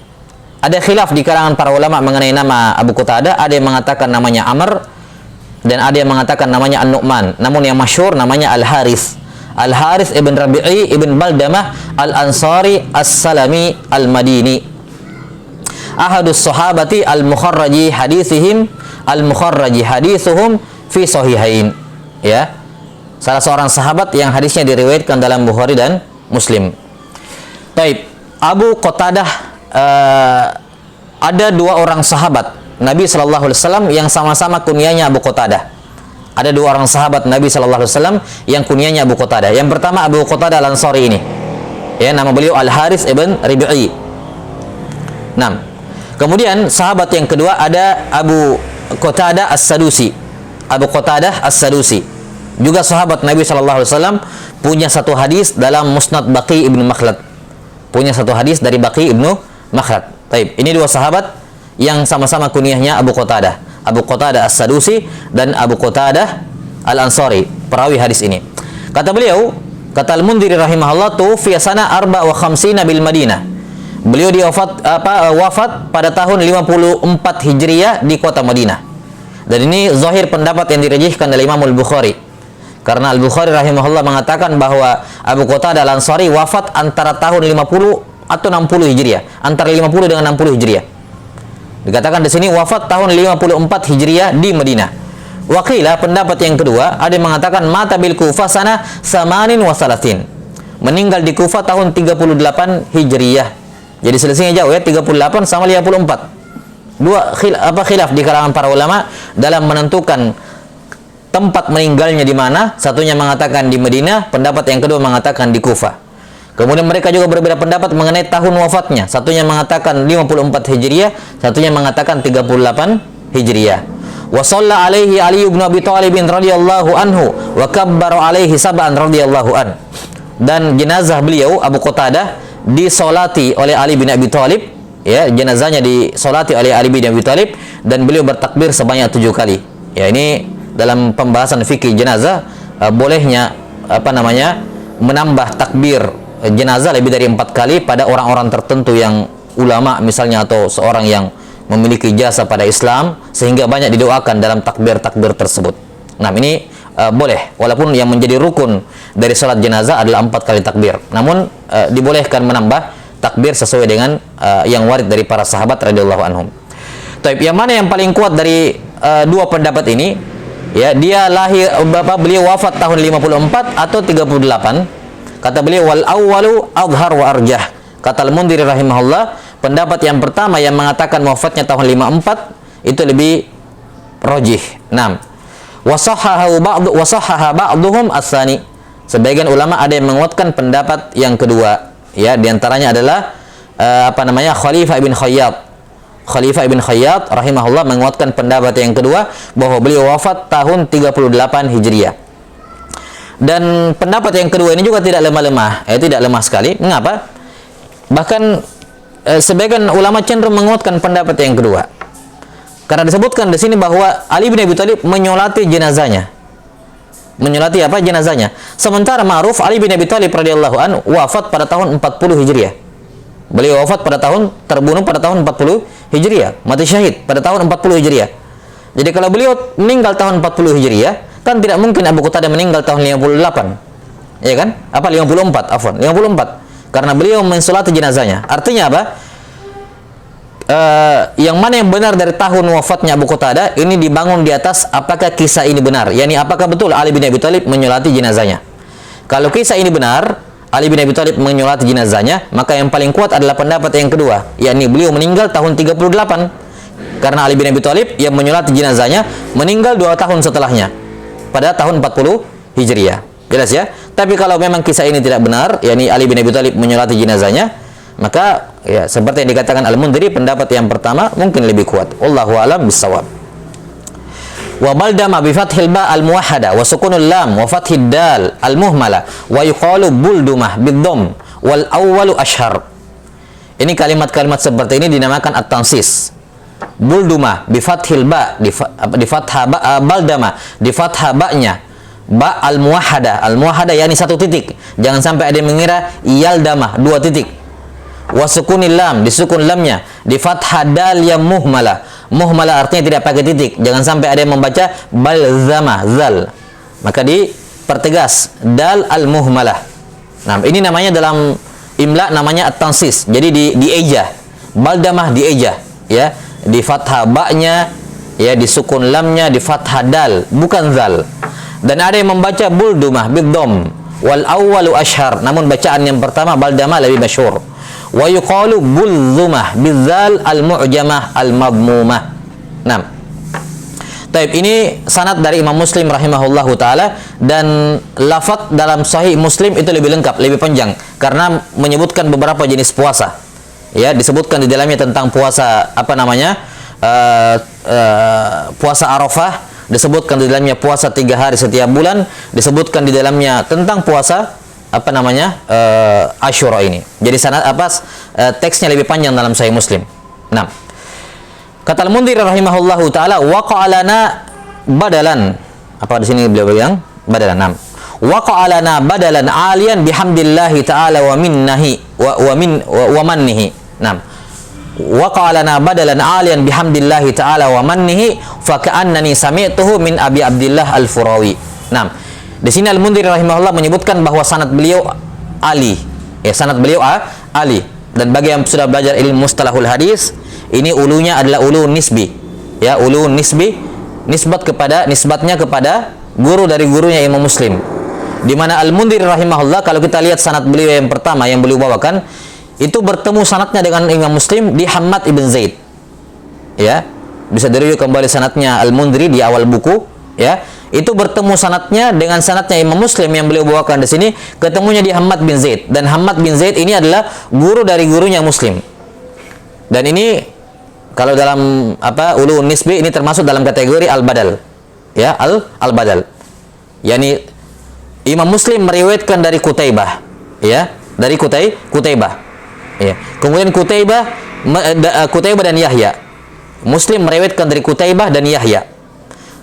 Ada khilaf di kalangan para ulama mengenai nama Abu Qatadah, ada yang mengatakan namanya Amr dan ada yang mengatakan namanya An-Nu'man. Namun yang masyhur namanya Al-Haris. Al-Haris ibn Rabi'i ibn Baldamah Al-Ansari As-Salami Al-Madini. Ahadus sahabati al-mukharraji hadithuhum fi sahihain. Ya. Salah seorang sahabat yang hadisnya diriwayatkan dalam Bukhari dan Muslim. Taib. Abu Qatadah, ada dua orang sahabat Nabi sallallahu alaihi wasallam yang sama-sama kunyahnya Abu Qatadah. Ada dua orang sahabat Nabi sallallahu alaihi wasallam yang kunyahnya Abu Qatadah. Yang pertama Abu Qatadah Al-Ansari ini. Ya, nama beliau Al-Haris ibn Rib'i. 6. Kemudian sahabat yang kedua ada Abu Qatadah As-Sadusi. Abu Qatadah As-Sadusi juga sahabat Nabi sallallahu alaihi wasallam, punya satu hadis dalam Musnad Baqi ibnu Makhlad. Punya satu hadis dari Baqi ibnu Makhlad. Baik, ini dua sahabat yang sama-sama kunyahnya Abu Qatadah. Abu Qatadah As-Sadusi dan Abu Qatadah Al-Ansari, perawi hadis ini. Kata beliau, kata Al-Mundhiri rahimahullah, tuwfiya sana 54 bil Madinah. Beliau wafat pada tahun 54 Hijriah di kota Madinah. Dan ini zahir pendapat yang dirajihkan oleh Imam Al-Bukhari. Karena Al-Bukhari rahimahullah mengatakan bahwa Abu Qatadah Al-Ansari wafat antara tahun 50 atau 60 Hijriah, antara 50 dengan 60 Hijriah. Dikatakan di sini wafat tahun 54 Hijriah di Madinah. Waqilah, pendapat yang kedua, ada yang mengatakan mata bil Kufah sana samanin wa salatin. Meninggal di Kufah tahun 38 Hijriah. Jadi selisihnya jauh ya, 38 sama 54. Khilaf di kalangan para ulama dalam menentukan tempat meninggalnya di mana. Satunya mengatakan di Madinah, pendapat yang kedua mengatakan di Kufah. Kemudian mereka juga berbeda pendapat mengenai tahun wafatnya. Satunya mengatakan 54 Hijriah, satunya mengatakan 38 Hijriah. Wa shalla alaihi Ali bin Abi Thalib radhiyallahu anhu wa kabbara alaihi sab'an radhiyallahu an. Dan jenazah beliau Abu Qatadah disolati oleh Ali bin Abi Thalib, ya, jenazahnya disolati oleh Ali bin Abi Thalib dan beliau bertakbir sebanyak 7 kali. Ya, ini dalam pembahasan fikih jenazah, bolehnya menambah takbir jenazah lebih dari 4 kali pada orang-orang tertentu yang ulama misalnya, atau seorang yang memiliki jasa pada Islam sehingga banyak didoakan dalam takbir-takbir tersebut. Nah, ini boleh, walaupun yang menjadi rukun dari salat jenazah adalah 4 kali takbir. Namun dibolehkan menambah takbir sesuai dengan yang warid dari para sahabat radhiyallahu anhum. Taib, yang mana yang paling kuat dari dua pendapat ini? Ya, dia lahir, beliau wafat tahun 54 atau 38. Kata beliau, wal awwalu adhar wa arjah. Kata Al-Mundhiri rahimahullah, pendapat yang pertama yang mengatakan wafatnya tahun 54 itu lebih rajih. 6. Wasahhaha ba'dhum as-sani. Sebagian ulama ada yang menguatkan pendapat yang kedua. Ya, diantaranya adalah Khalifah ibn Khayyat. Khalifah ibn Khayyat rahimahullah menguatkan pendapat yang kedua bahwa beliau wafat tahun 38 Hijriah. Dan pendapat yang kedua ini juga tidak lemah-lemah, tidak lemah sekali. Mengapa? Bahkan sebagian ulama cenderung menguatkan pendapat yang kedua. Karena disebutkan di sini bahwa Ali bin Abi Thalib menyolati jenazahnya. Menyolati jenazahnya. Sementara ma'ruf Ali bin Abi Thalib radhiyallahu anhu wafat pada tahun 40 Hijriah. Beliau wafat terbunuh pada tahun 40 Hijriah, mati syahid pada tahun 40 Hijriah. Jadi kalau beliau meninggal tahun 40 Hijriah, kan tidak mungkin Abu Qatadah meninggal tahun 58. Ya kan? 54, 54. Karena beliau mensolati jenazahnya. Artinya apa? Yang mana yang benar dari tahun wafatnya Abu Qatadah ini dibangun di atas apakah kisah ini benar, yakni apakah betul Ali bin Abi Thalib menyolati jenazahnya. Kalau kisah ini benar, Ali bin Abi Thalib menyolati jenazahnya, maka yang paling kuat adalah pendapat yang kedua, yakni beliau meninggal tahun 38. Karena Ali bin Abi Thalib yang menyolati jenazahnya meninggal 2 tahun setelahnya, pada tahun 40 Hijriah. Jelas ya? Tapi kalau memang kisah ini tidak benar, yakni Ali bin Abi Thalib menyolati jenazahnya, maka ya seperti yang dikatakan Al-Mundhiri, pendapat yang pertama mungkin lebih kuat. Wallahu a'lam bissawab. Wa baldama bi fathil ba al-muwahhada wa sukunul lam wa fathid dal al-muhmala wa yuqalu buldumah bid-dhamm wal awwalu ashhar. Ini kalimat-kalimat seperti ini dinamakan at-tansis. Bulduma bi fathil ba, di fathah ba, baldama di fathah ba-nya, ba al muwahhada yakni satu titik, jangan sampai ada yang mengira yaldama dua titik. Wasukunil lam, disukun lamnya, di fathah dal yang muhmalah, artinya tidak pakai titik, jangan sampai ada yang membaca balzama zal, maka dipertegas dal al muhmalah. Nah, ini namanya dalam imla namanya at-tansis, jadi dieja, baldamah dieja, ya, di fathah ba-nya, ya, di sukun lamnya, di fathah dal, bukan zal. Dan ada yang membaca buldumah bidham, wal awwalu ashhar, namun bacaan yang pertama baldamah lebih masyhur. Wa yuqalu bulzumah bizal al-mu'jamah al-madmumah. Nah, taib, ini sanad dari Imam Muslim rahimahullahu taala, dan lafaz dalam Sahih Muslim itu lebih lengkap, lebih panjang karena menyebutkan beberapa jenis puasa. Ya, disebutkan di dalamnya tentang puasa apa namanya? Puasa Arafah, disebutkan di dalamnya puasa 3 hari setiap bulan, disebutkan di dalamnya tentang puasa apa namanya? Asyura ini. Jadi sanad teksnya lebih panjang dalam Sahih Muslim. Nah, kata Al-Mundhir rahimahullahu taala, waqa'alana badalan. Apa di sini beliau bilang? Badalan. Waqa'alana badalan aliyan bihamdillahi taala wa minnahi wa mannihi. Nah, waqa'alana badalan aliyan bihamdillahi taala wa mannihi fa ka'annani sami'tuhu min Abi Abdillah Al-Furawi. Nah, di sini Al-Mundhir rahimahullah menyebutkan bahwa sanad beliau Ali. Ya, sanad beliau Ali. Dan bagi yang sudah belajar ilmu mustalahul hadis, ini ulunya adalah ulu nisbi. Ya, ulu nisbi, nisbatnya kepada guru dari gurunya Imam Muslim. Di mana Al-Mundhir rahimahullah, kalau kita lihat sanad beliau yang pertama yang beliau bawakan, itu bertemu sanadnya dengan Imam Muslim di Hammad ibn Zaid. Ya, bisa direview kembali sanadnya Al-Mundhir di awal buku, ya. Itu bertemu sanadnya dengan sanadnya Imam Muslim yang beliau bawakan di sini, ketemunya di Hammad bin Zaid, dan Hammad bin Zaid ini adalah guru dari gurunya Muslim. Dan ini kalau dalam ulun nisbi ini termasuk dalam kategori al-badal. Ya, al-badal. Yani Imam Muslim meriwayatkan dari Qutaibah, ya, dari Qutaibah. Ya. Kemudian Qutaibah dan Yahya. Muslim meriwayatkan dari Qutaibah dan Yahya.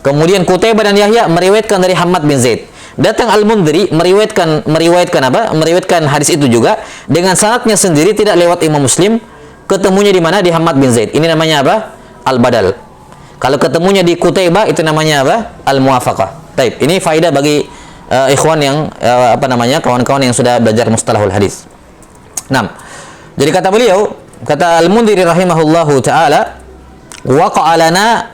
Kemudian Qutaibah dan Yahya meriwayatkan dari Hammad bin Zaid. Datang Al-Mundhiri meriwayatkan hadis itu juga dengan sanadnya sendiri, tidak lewat Imam Muslim. Ketemunya di mana? Di Hammad bin Zaid. Ini namanya apa? Al-badal. Kalau ketemunya di Qutaibah itu namanya apa? Al-muwafaqah. Baik, ini faedah bagi ikhwan yang kawan-kawan yang sudah belajar mustalahul hadis. Nah, jadi kata beliau, kata Al-Mundhiri rahimahullahu taala, waqa'alana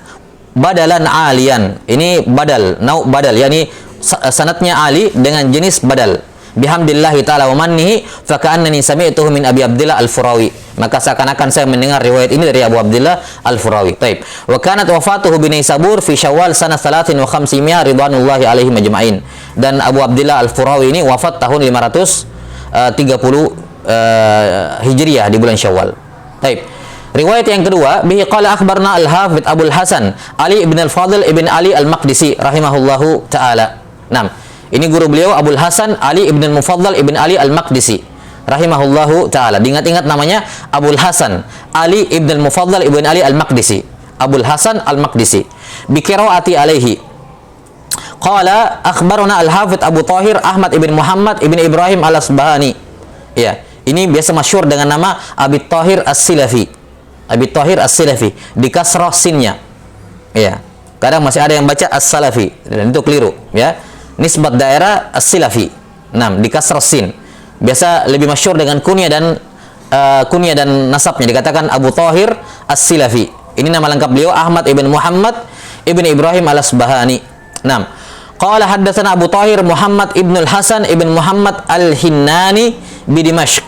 badalan alian. Ini badal, badal, yakni sanadnya Ali dengan jenis badal. Bihamdillahi ta'ala wa mannihi fa ka'annani sami'tuhu min Abi Abdillah Al-Furawi. Maka seakan-akan saya mendengar riwayat ini dari Abu Abdillah Al-Furawi. Taib. Wa kanat wafatuhu bi Naisabur fi Syawal sanah 53 ridwanullahi alaihi majma'in. Dan Abu Abdillah Al-Furawi ini wafat tahun 530 Hijriah di bulan Syawal. Taib. Riwayat yang kedua, bihi qala akhbarna al-Hafidz Abdul Hasan Ali ibn al-Fadl ibn Ali al-Maqdisi rahimahullahu taala. Nah, ini guru beliau Abdul Hasan Ali ibn al-Mufaddal ibn Ali al-Maqdisi rahimahullahu taala. Diingat-ingat namanya Abdul Hasan Ali ibn al-Mufaddal ibn Ali al-Maqdisi. Abdul Hasan al-Maqdisi. Bi qiraati alaihi. Qala akhbarana al-Hafidz Abu Thahir Ahmad ibn Muhammad ibn Ibrahim al-Asbahani. Ya, ini biasa masyhur dengan nama Abi Thahir As-Silafi. Abi Thahir As-Silafi, di kasrah sinnya. Ya. Kadang masih ada yang baca As-Salafi, dan itu keliru, ya. Nisbat daerah As-Silafi. Nah, di kasrah sin. Biasa lebih masyhur dengan kunyah dan nasabnya dikatakan Abu Thahir As-Silafi. Ini nama lengkap beliau Ahmad ibn Muhammad ibn Ibrahim Al-Asbahani. Nah, qala haddatsana Abu Thahir Muhammad ibn al-Hasan ibn Muhammad al-Hinnani bi Dimashq.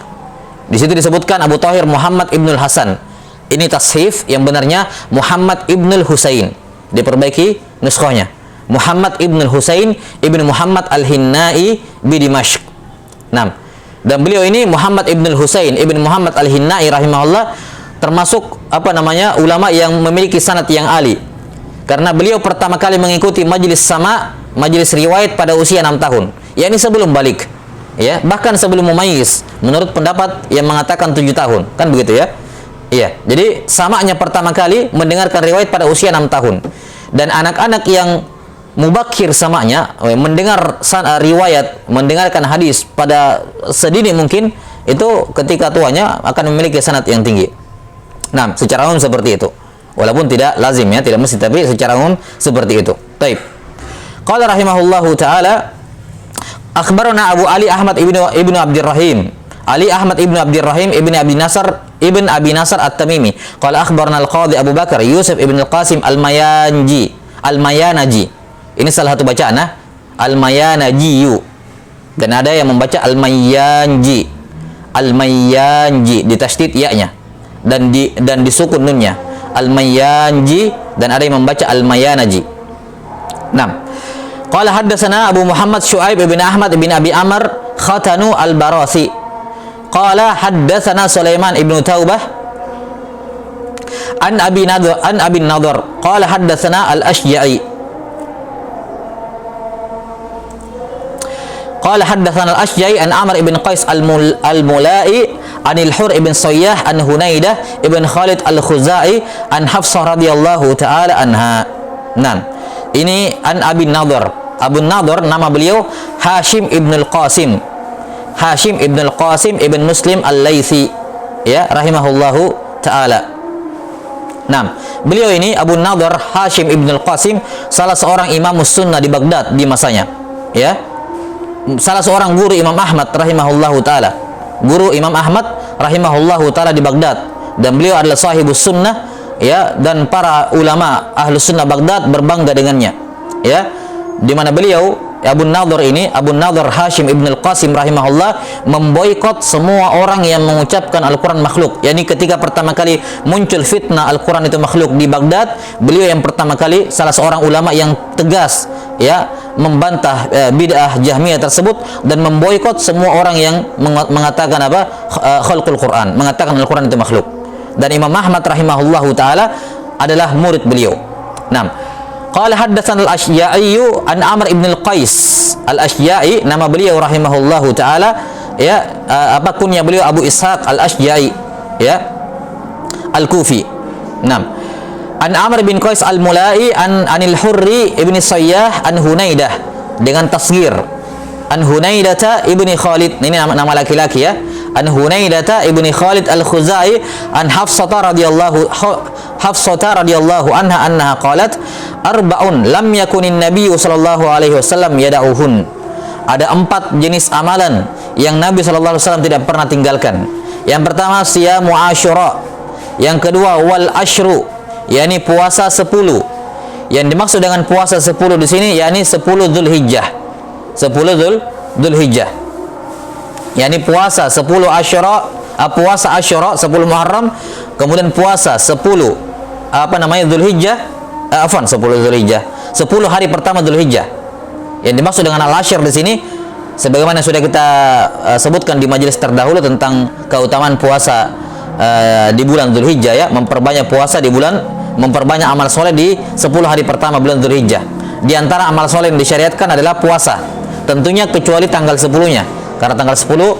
Di situ disebutkan Abu Thahir Muhammad ibn al-Hasan. Ini tashif, yang benarnya Muhammad ibn al-Husain. Diperbaiki nuskhahnya. Muhammad ibn al-Husain ibn Muhammad al-Hinnai bi Dimashq. Nah, dan beliau ini Muhammad ibn al-Husain ibn Muhammad al-Hinnai rahimahullah termasuk ulama yang memiliki sanad yang ali. Karena beliau pertama kali mengikuti majelis riwayat pada usia 6 tahun. Yakni sebelum balik. Ya, bahkan sebelum mumayyiz, menurut pendapat yang mengatakan 7 tahun. Kan begitu ya? Iya, jadi samanya pertama kali mendengarkan riwayat pada usia 6 tahun. Dan anak-anak yang mubakir samanya mendengar riwayat, mendengarkan hadis pada sedini mungkin, itu ketika tuanya akan memiliki sanad yang tinggi. Nah, secara umum seperti itu. Walaupun tidak lazim ya, tidak mesti, tapi secara umum seperti itu. Baik. Qala rahimahullahu taala, akhbarana Abu Ali Ahmad ibnu Abdurrahim. Ali Ahmad ibnu Abdurrahim ibnu Abi Nasr At-Tamimi. Qala akhbarana Al-Qadhi Abu Bakar Yusuf ibnu Al-Qasim Al-Mayanaji. Ini salah satu bacaan Al-Mayanajiyu. Dan ada yang membaca Al-Mayyanji. Al-Mayyanji ditasydid ya-nya dan disukun nunnya. Al-Mayyanji, dan ada yang membaca Al-Mayanaji. 6. Qala haddatsana Abu Muhammad Syuaib ibn Ahmad ibn Abi Amr Khatanu Al-Barasi. Qala haddatsana Sulaiman ibn Taubah an Abi Nadhr qala haddatsana Al-Ashja'i qala haddatsana Al-Ashja'i an Amr ibn Qais Al-Mula'i an Al-Hur ibn Sayyah an Hunaidah ibn Khalid Al-Khuzai an Hafsah radhiyallahu taala anha. Ini an Abi Nadhr. Abu Nadhr nama beliau Hashim ibn Al-Qasim. Hashim ibn Al-Qasim ibn Muslim Al-Laythi, ya, rahimahullahu taala. Beliau ini Abu Nadhr Hashim ibn Al-Qasim salah seorang imam sunnah di Baghdad di masanya, ya. Salah seorang guru Imam Ahmad rahimahullahu taala. Guru Imam Ahmad rahimahullahu taala di Baghdad, dan beliau adalah sahibus sunnah, ya, dan para ulama ahlu sunnah Baghdad berbangga dengannya, ya. Di mana beliau Abu Nadhr ini, Abu Nadhr Hashim ibn Al-Qasim rahimahullah, memboikot semua orang yang mengucapkan Al-Quran makhluk. Yani ketika pertama kali muncul fitnah Al-Quran itu makhluk di Baghdad, beliau yang pertama kali, salah seorang ulama yang tegas, ya, membantah bid'ah Jahmiyah tersebut dan memboikot semua orang yang mengatakan khalqul Quran, mengatakan Al-Quran itu makhluk. Dan Imam Ahmad rahimahullahu taala adalah murid beliau. Qala haddatsana Al-Ashja'i an Amr ibn Al-Qais. Al-Ashja'i nama beliau rahimahullahu taala, ya, kunya beliau Abu Ishaq Al-Ashja'i, ya, Al-Kufi. An Amr bin Qais Al-Mula'i an Anil Hurri ibn Sayyah an Hunaidah dengan tasghir. An Hunaidata ibni Khalid, ini nama laki-laki, ya. An Hunaidata ibni Khalid Al-Khuzai an Hafsata radhiyallahu anha qalat arba'un lam yakunin nabiyyu sallallahu alaihi wasallam yada'uhun. Ada 4 jenis amalan yang Nabi sallallahu alaihi wasallam tidak pernah tinggalkan. Yang pertama siyamu Asyura. Yang kedua wal asyru, yakni puasa 10. Yang dimaksud dengan puasa 10 di sini yakni 10 Dzulhijjah. 10 Dzulhijjah. yakni puasa 10 Asyura, puasa Asyura 10 Muharram, kemudian puasa 10 Dzulhijjah, 10 Dzulhijjah, 10 hari pertama Dzulhijjah. Yang dimaksud dengan al-ashr di sini sebagaimana sudah kita sebutkan di majelis terdahulu tentang keutamaan puasa di bulan Dzulhijjah, ya, memperbanyak puasa di bulan, memperbanyak amal soleh di 10 hari pertama bulan Dzulhijjah. Di antara amal soleh yang disyariatkan adalah puasa. Tentunya kecuali tanggal 10-nya. Karena tanggal 10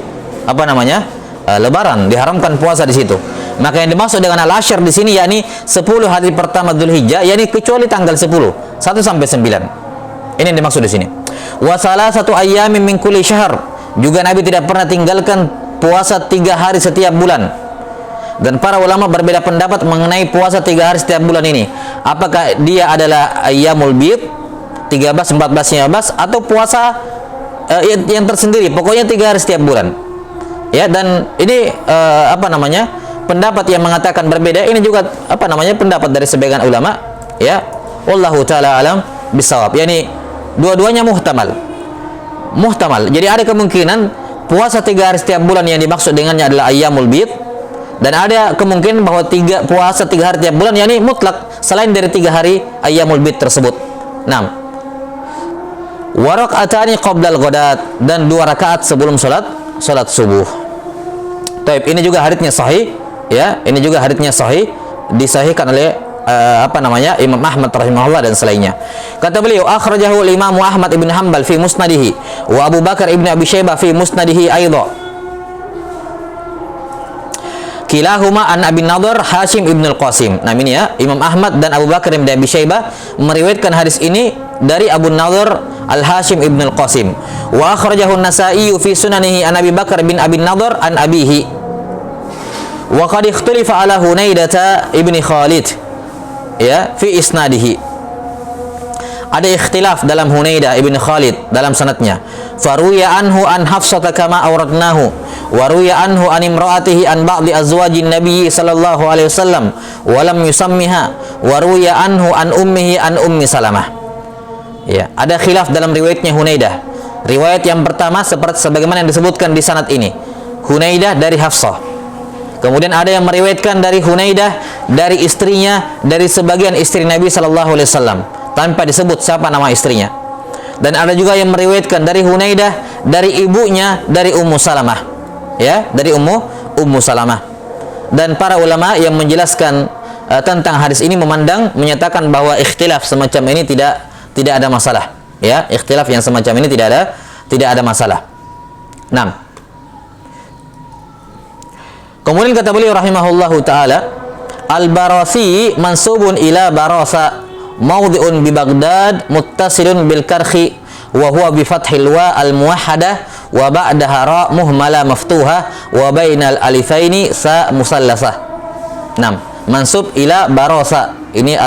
Lebaran, diharamkan puasa di situ. Maka yang dimaksud dengan al-ashr di sini yakni 10 hari pertama Dzulhijjah, yakni kecuali tanggal 10, 1 sampai 9. Ini yang dimaksud di sini. Wa salasatu ayyamin min kulli syahr. Juga Nabi tidak pernah tinggalkan puasa 3 hari setiap bulan. Dan para ulama berbeda pendapat mengenai puasa 3 hari setiap bulan ini. Apakah dia adalah ayyamul bid 13, 14, 15 atau puasa yang tersendiri, pokoknya 3 hari setiap bulan. Ya, dan ini pendapat yang mengatakan berbeda ini juga pendapat dari sebagian ulama, ya. Wallahu taala alam bisawab. Yani dua-duanya muhtamal. Jadi ada kemungkinan puasa 3 hari setiap bulan yang dimaksud dengannya adalah ayyamul bid, dan ada kemungkinan bahwa puasa 3 hari setiap bulan yakni mutlak selain dari 3 hari ayyamul bid tersebut. 6. Wa rak'atani qabla al-ghadat, dan 2 rakaat sebelum salat subuh. Taib, ini juga haditsnya sahih, ya. Ini juga haditsnya sahih, disahihkan oleh Imam Ahmad rahimahullah dan selainnya. Kata beliau, akhrajahu al-Imam Ahmad ibn Hanbal fi musnadihi wa Abu Bakar ibn Abi Syaibah fi musnadihi aidha. kilahuma an Abi Nadhr Hashim ibn al-Qasim. Nah ini ya, Imam Ahmad dan Abu Bakar bin Abi Syaibah meriwayatkan hadis ini dari Abu Nadhr al-Hashim ibn al-Qasim. Wa akhrajahu an-Nasa'i fi sunanihi an Abi Bakar bin Abi Nadhr an abihi. Wa qad ikhtalifa ala Hunaidah ibn Khalid ya fi isnadihi. Ada ikhtilaf dalam Hunaidah ibn Khalid dalam sanadnya. Faruya anhu an Hafsah kama awradnahu wa ruya anhu an imraatihi an ba'di azwajin nabiy sallallahu alaihi wasallam wa lam yusammiha wa ruya anhu an ummihi an ummi Salamah. Ya, ada khilaf dalam riwayatnya Hunaidah. Riwayat yang pertama seperti sebagaimana yang disebutkan di sanad ini. Hunaidah dari Hafsah. Kemudian ada yang meriwayatkan dari Hunaidah dari istrinya, dari sebagian istri Nabi sallallahu alaihi wasallam tanpa disebut siapa nama istrinya. Dan ada juga yang meriwayatkan dari Hunaidah dari ibunya, dari Ummu Salamah. Ya, dari Ummu Salamah. Dan para ulama yang menjelaskan tentang hadis ini menyatakan bahwa ikhtilaf semacam ini tidak ada masalah. Ya, ikhtilaf yang semacam ini tidak ada masalah. 6. Kemudian kata beliau rahimahullahu taala, al-Barasi mansubun ila Barasa mawdhi'un bi Baghdad muttasilun bil karhi wa huwa bi fathil wa al-muwahhadah wa ba'daha ra muhmala maftuha wa bainal alifaini sa musallasah. 6. Mansub ila Barasa. Ini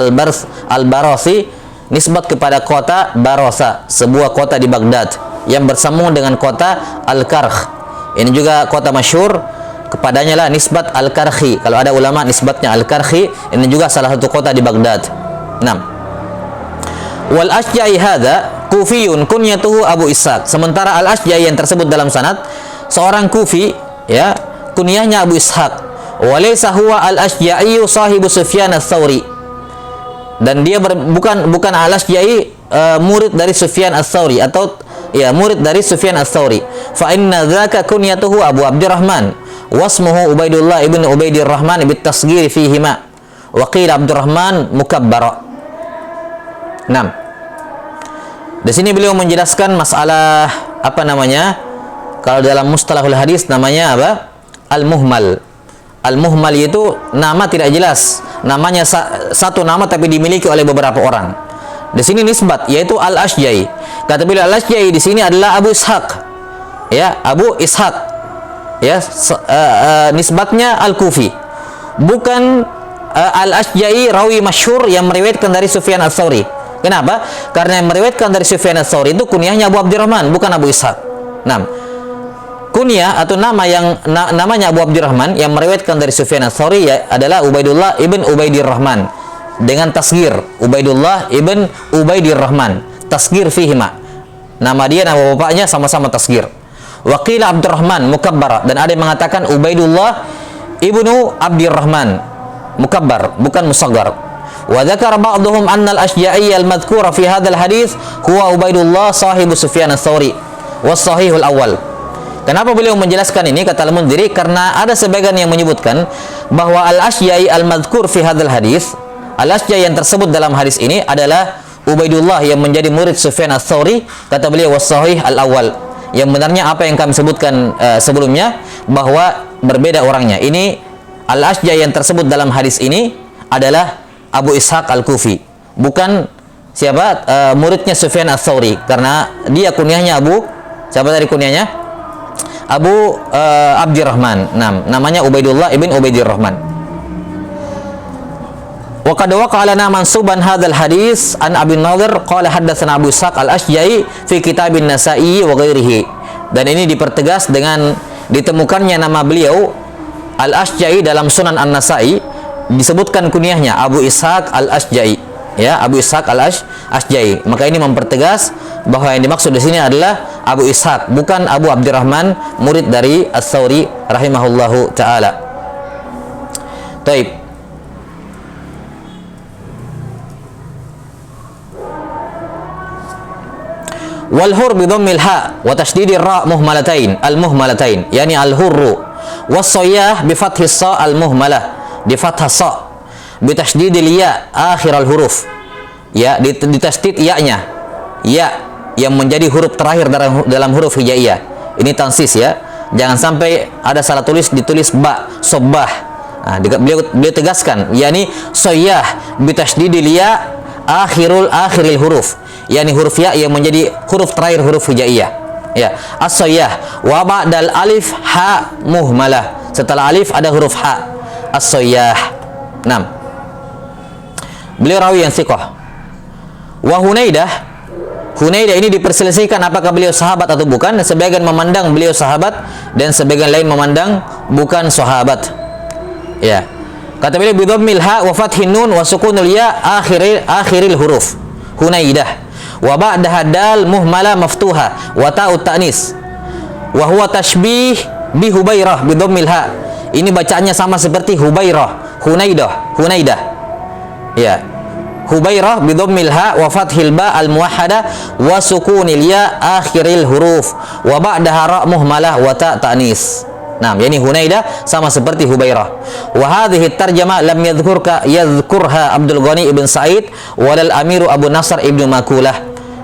al-Barasi nisbat kepada kota Barasa, sebuah kota di Baghdad yang bersambung dengan kota Al-Karkh. Ini juga kota masyhur, kepadanya lah nisbat Al-Karkhi. Kalau ada ulama nisbatnya Al-Karkhi, ini juga salah satu kota di Baghdad. 6. Wal Asja'i hadza Kufiyun kunyatuhu Abu Ishaq. Sementara Al-Asja'i yang tersebut dalam sanad seorang Kufi, ya, kunyahnya Abu Ishaq. Wa laysa huwa Al-Asja'i sahibu Sufyan ats-Tsauri. Dan dia bukan Al-Asja'i murid dari Sufyan ats-Tsauri atau ya murid dari Sufyan ats-Tsauri. Fa inna dzaka kunyatuhu Abu Abdurrahman wasmuhu Ubaidullah ibn Ubaidir Rahman bit tasghir fihima wa qila Abdurrahman mukabbara. 6. Di sini beliau menjelaskan masalah apa namanya? Kalau dalam mustalahul hadis namanya apa? Al-muhmal. Al-muhmal itu nama tidak jelas. Namanya satu nama tapi dimiliki oleh beberapa orang. Di sini nisbat yaitu Al-Asja'i. Kata beliau Al-Asja'i di sini adalah Abu Ishaq. Ya, Abu Ishaq. Ya, nisbatnya Al-Kufi. Bukan Al-Asja'i rawi masyhur yang meriwayatkan dari Sufyan ats-Tsauri. Kenapa? Karena yang meriwayatkan dari Sufyan ats-Tsauri itu kunyahnya Abu Abdurrahman, bukan Abu Ishaq. 6. Kunyah atau nama yang namanya Abu Abdurrahman yang meriwayatkan dari Sufyan ats-Tsauri ya, adalah Ubaidullah ibn Ubaidir Rahman dengan tasghir Ubaidullah ibn Ubaidir Rahman, tasghir fihima. Nama dia, nama bapaknya sama-sama tasghir. Wa qila Abdurrahman mukabbara, dan ada yang mengatakan Ubaidullah ibnu Abdurrahman mukabbar, bukan musaggar. Wa dzakara ba'dhum anna al-Asja'i al-madhkura fi hadzal hadits huwa Ubaidullah sahibu Sufyan ats-Tsauri was sahihul awal. Kenapa beliau menjelaskan ini? Kata Al-Mundhiri, karena ada sebagian yang menyebutkan bahwa al-Asja'i al-madhkur fi hadzal hadits, al-Asja'i yang tersebut dalam hadis ini adalah Ubaidullah yang menjadi murid Sufyan ats-Tsauri. Kata beliau was sahih al-awal. Yang benarnya apa yang kami sebutkan sebelumnya, bahwa berbeda orangnya. Ini Al-Asja'i yang tersebut dalam hadis ini adalah Abu Ishaq Al-Kufi, bukan siapa muridnya Sufyan ats-Tsauri, karena dia kunyahnya Abu, siapa tadi kunyahnya? Abu Abdurrahman. Namanya Ubaidullah ibn Ubaidir Rahman. Wa qad waqa'a lana mansuban hadzal hadis an Abi Nadhr qala haddatsana Abu Ishaq Al-Asja'i fi kitabin Nasa'i wa ghairihi. Dan ini dipertegas dengan ditemukannya nama beliau Al-Asja'i dalam Sunan An-Nasa'i, disebutkan kunyahnya Abu Ishaq Al-Asja'i, ya, Abu Ishaq Al-Asja'i. Maka ini mempertegas bahwa yang dimaksud di sini adalah Abu Ishaq, bukan Abu Abdurrahman, murid dari Ats-Tsauri rahimahullahu taala. Taib. Wal hur bi dhammil ha wa tasdidir ra muhmalatain, al-muhmalatain, yani al-hurru. Was sayyah bi fathis sa al-muhmalah, di fathah sa, bi tasdidil ya akhir al-huruf. Ya, di tasdid ya-nya. Ya yang menjadi huruf terakhir dalam huruf hijaiyah. Ini tansis ya. Jangan sampai ada salah tulis ditulis ba, sobbah. Beliau tegaskan, yakni soyah bitasydidil ya akhiril huruf, yakni huruf ya yang menjadi huruf terakhir huruf hijaiyah. Ya, as-soyah wa ba'dal alif ha muhmalah. Setelah alif ada huruf ha. As-soyah. 6. Beliau rawi yang thiqah. Wa Hunaidah ini diperselisihkan apakah beliau sahabat atau bukan. Sebagian memandang beliau sahabat dan sebagian lain memandang bukan sahabat. Ya. Kata beliau bidhammil ha wa fathin nun wa sukunul ya akhiril huruf. Hunaidah. Wa ba'daha dal muhmala maftuha wa ta'ut ta'nis. Wa huwa tashbih bi Hubairah bidhammil ha. Ini bacaannya sama seperti Hubairah, Hunaidah. Ya. Hubairah bidhammil ha wa fathil ba al muwahhada wa sukunil ya akhiril huruf wa ba'daha ra muhmalah wa ta ta'nis. Nah, yani Hunaidah sama seperti Hubairah. Wa hadhihi tarjamah lam yadhkurha Abdul Ghani ibn Sa'id walal Amiru Abu Nasr ibn Makulah.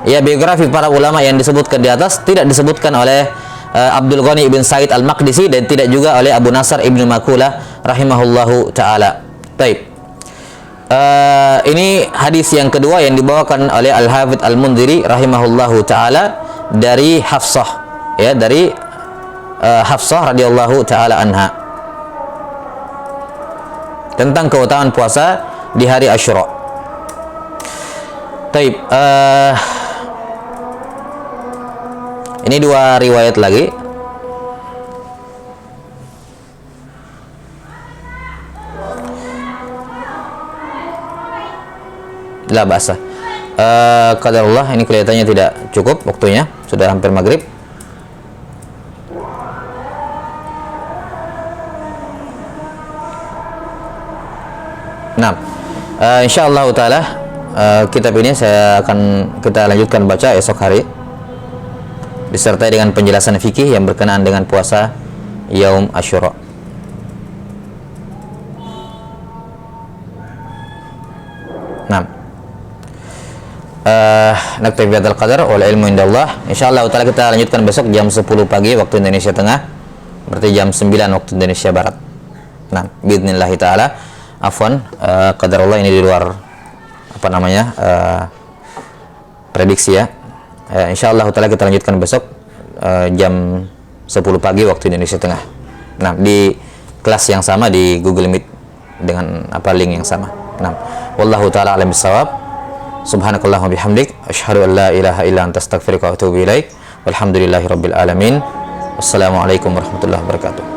Ya, biografi para ulama yang disebutkan di atas tidak disebutkan oleh Abdul Ghani ibn Sa'id al-Maqdisi dan tidak juga oleh Abu Nasr ibn Makulah rahimahullahu taala. Baik. Ini hadis yang kedua yang dibawakan oleh Al-Hafidz Al-Mundhiri rahimahullahu taala dari Hafsah, ya, dari Hafsah radhiyallahu taala anha tentang keutamaan puasa di hari Asyura. Taib, ini dua riwayat lagi. La ba'sa. Qadarullah, ini kelihatannya tidak cukup waktunya, sudah hampir maghrib. Nah, insyaallah taala kitab ini kita lanjutkan baca esok hari disertai dengan penjelasan fikih yang berkenaan dengan puasa Yaum Asyura. Nah, naktafi bihadzal qadar wal ilmu indallah. Insyaallah taala kita lanjutkan besok jam 10 pagi waktu Indonesia Tengah, berarti jam 9 waktu Indonesia Barat. Nah, biidznillah taala. Afwan, qadarullah ini di luar prediksi ya. Insyaallah taala kita lanjutkan besok jam 10 pagi waktu Indonesia Tengah. Nah, di kelas yang sama di Google Meet dengan link yang sama. Nah, wallahu taala alam bisawab. Subhanakallahumma bihamdik asyhadu an la ilaha illa anta astaghfiruka wa atubu ilaik. Walhamdulillahirabbil alamin. Wassalamualaikum warahmatullahi wabarakatuh.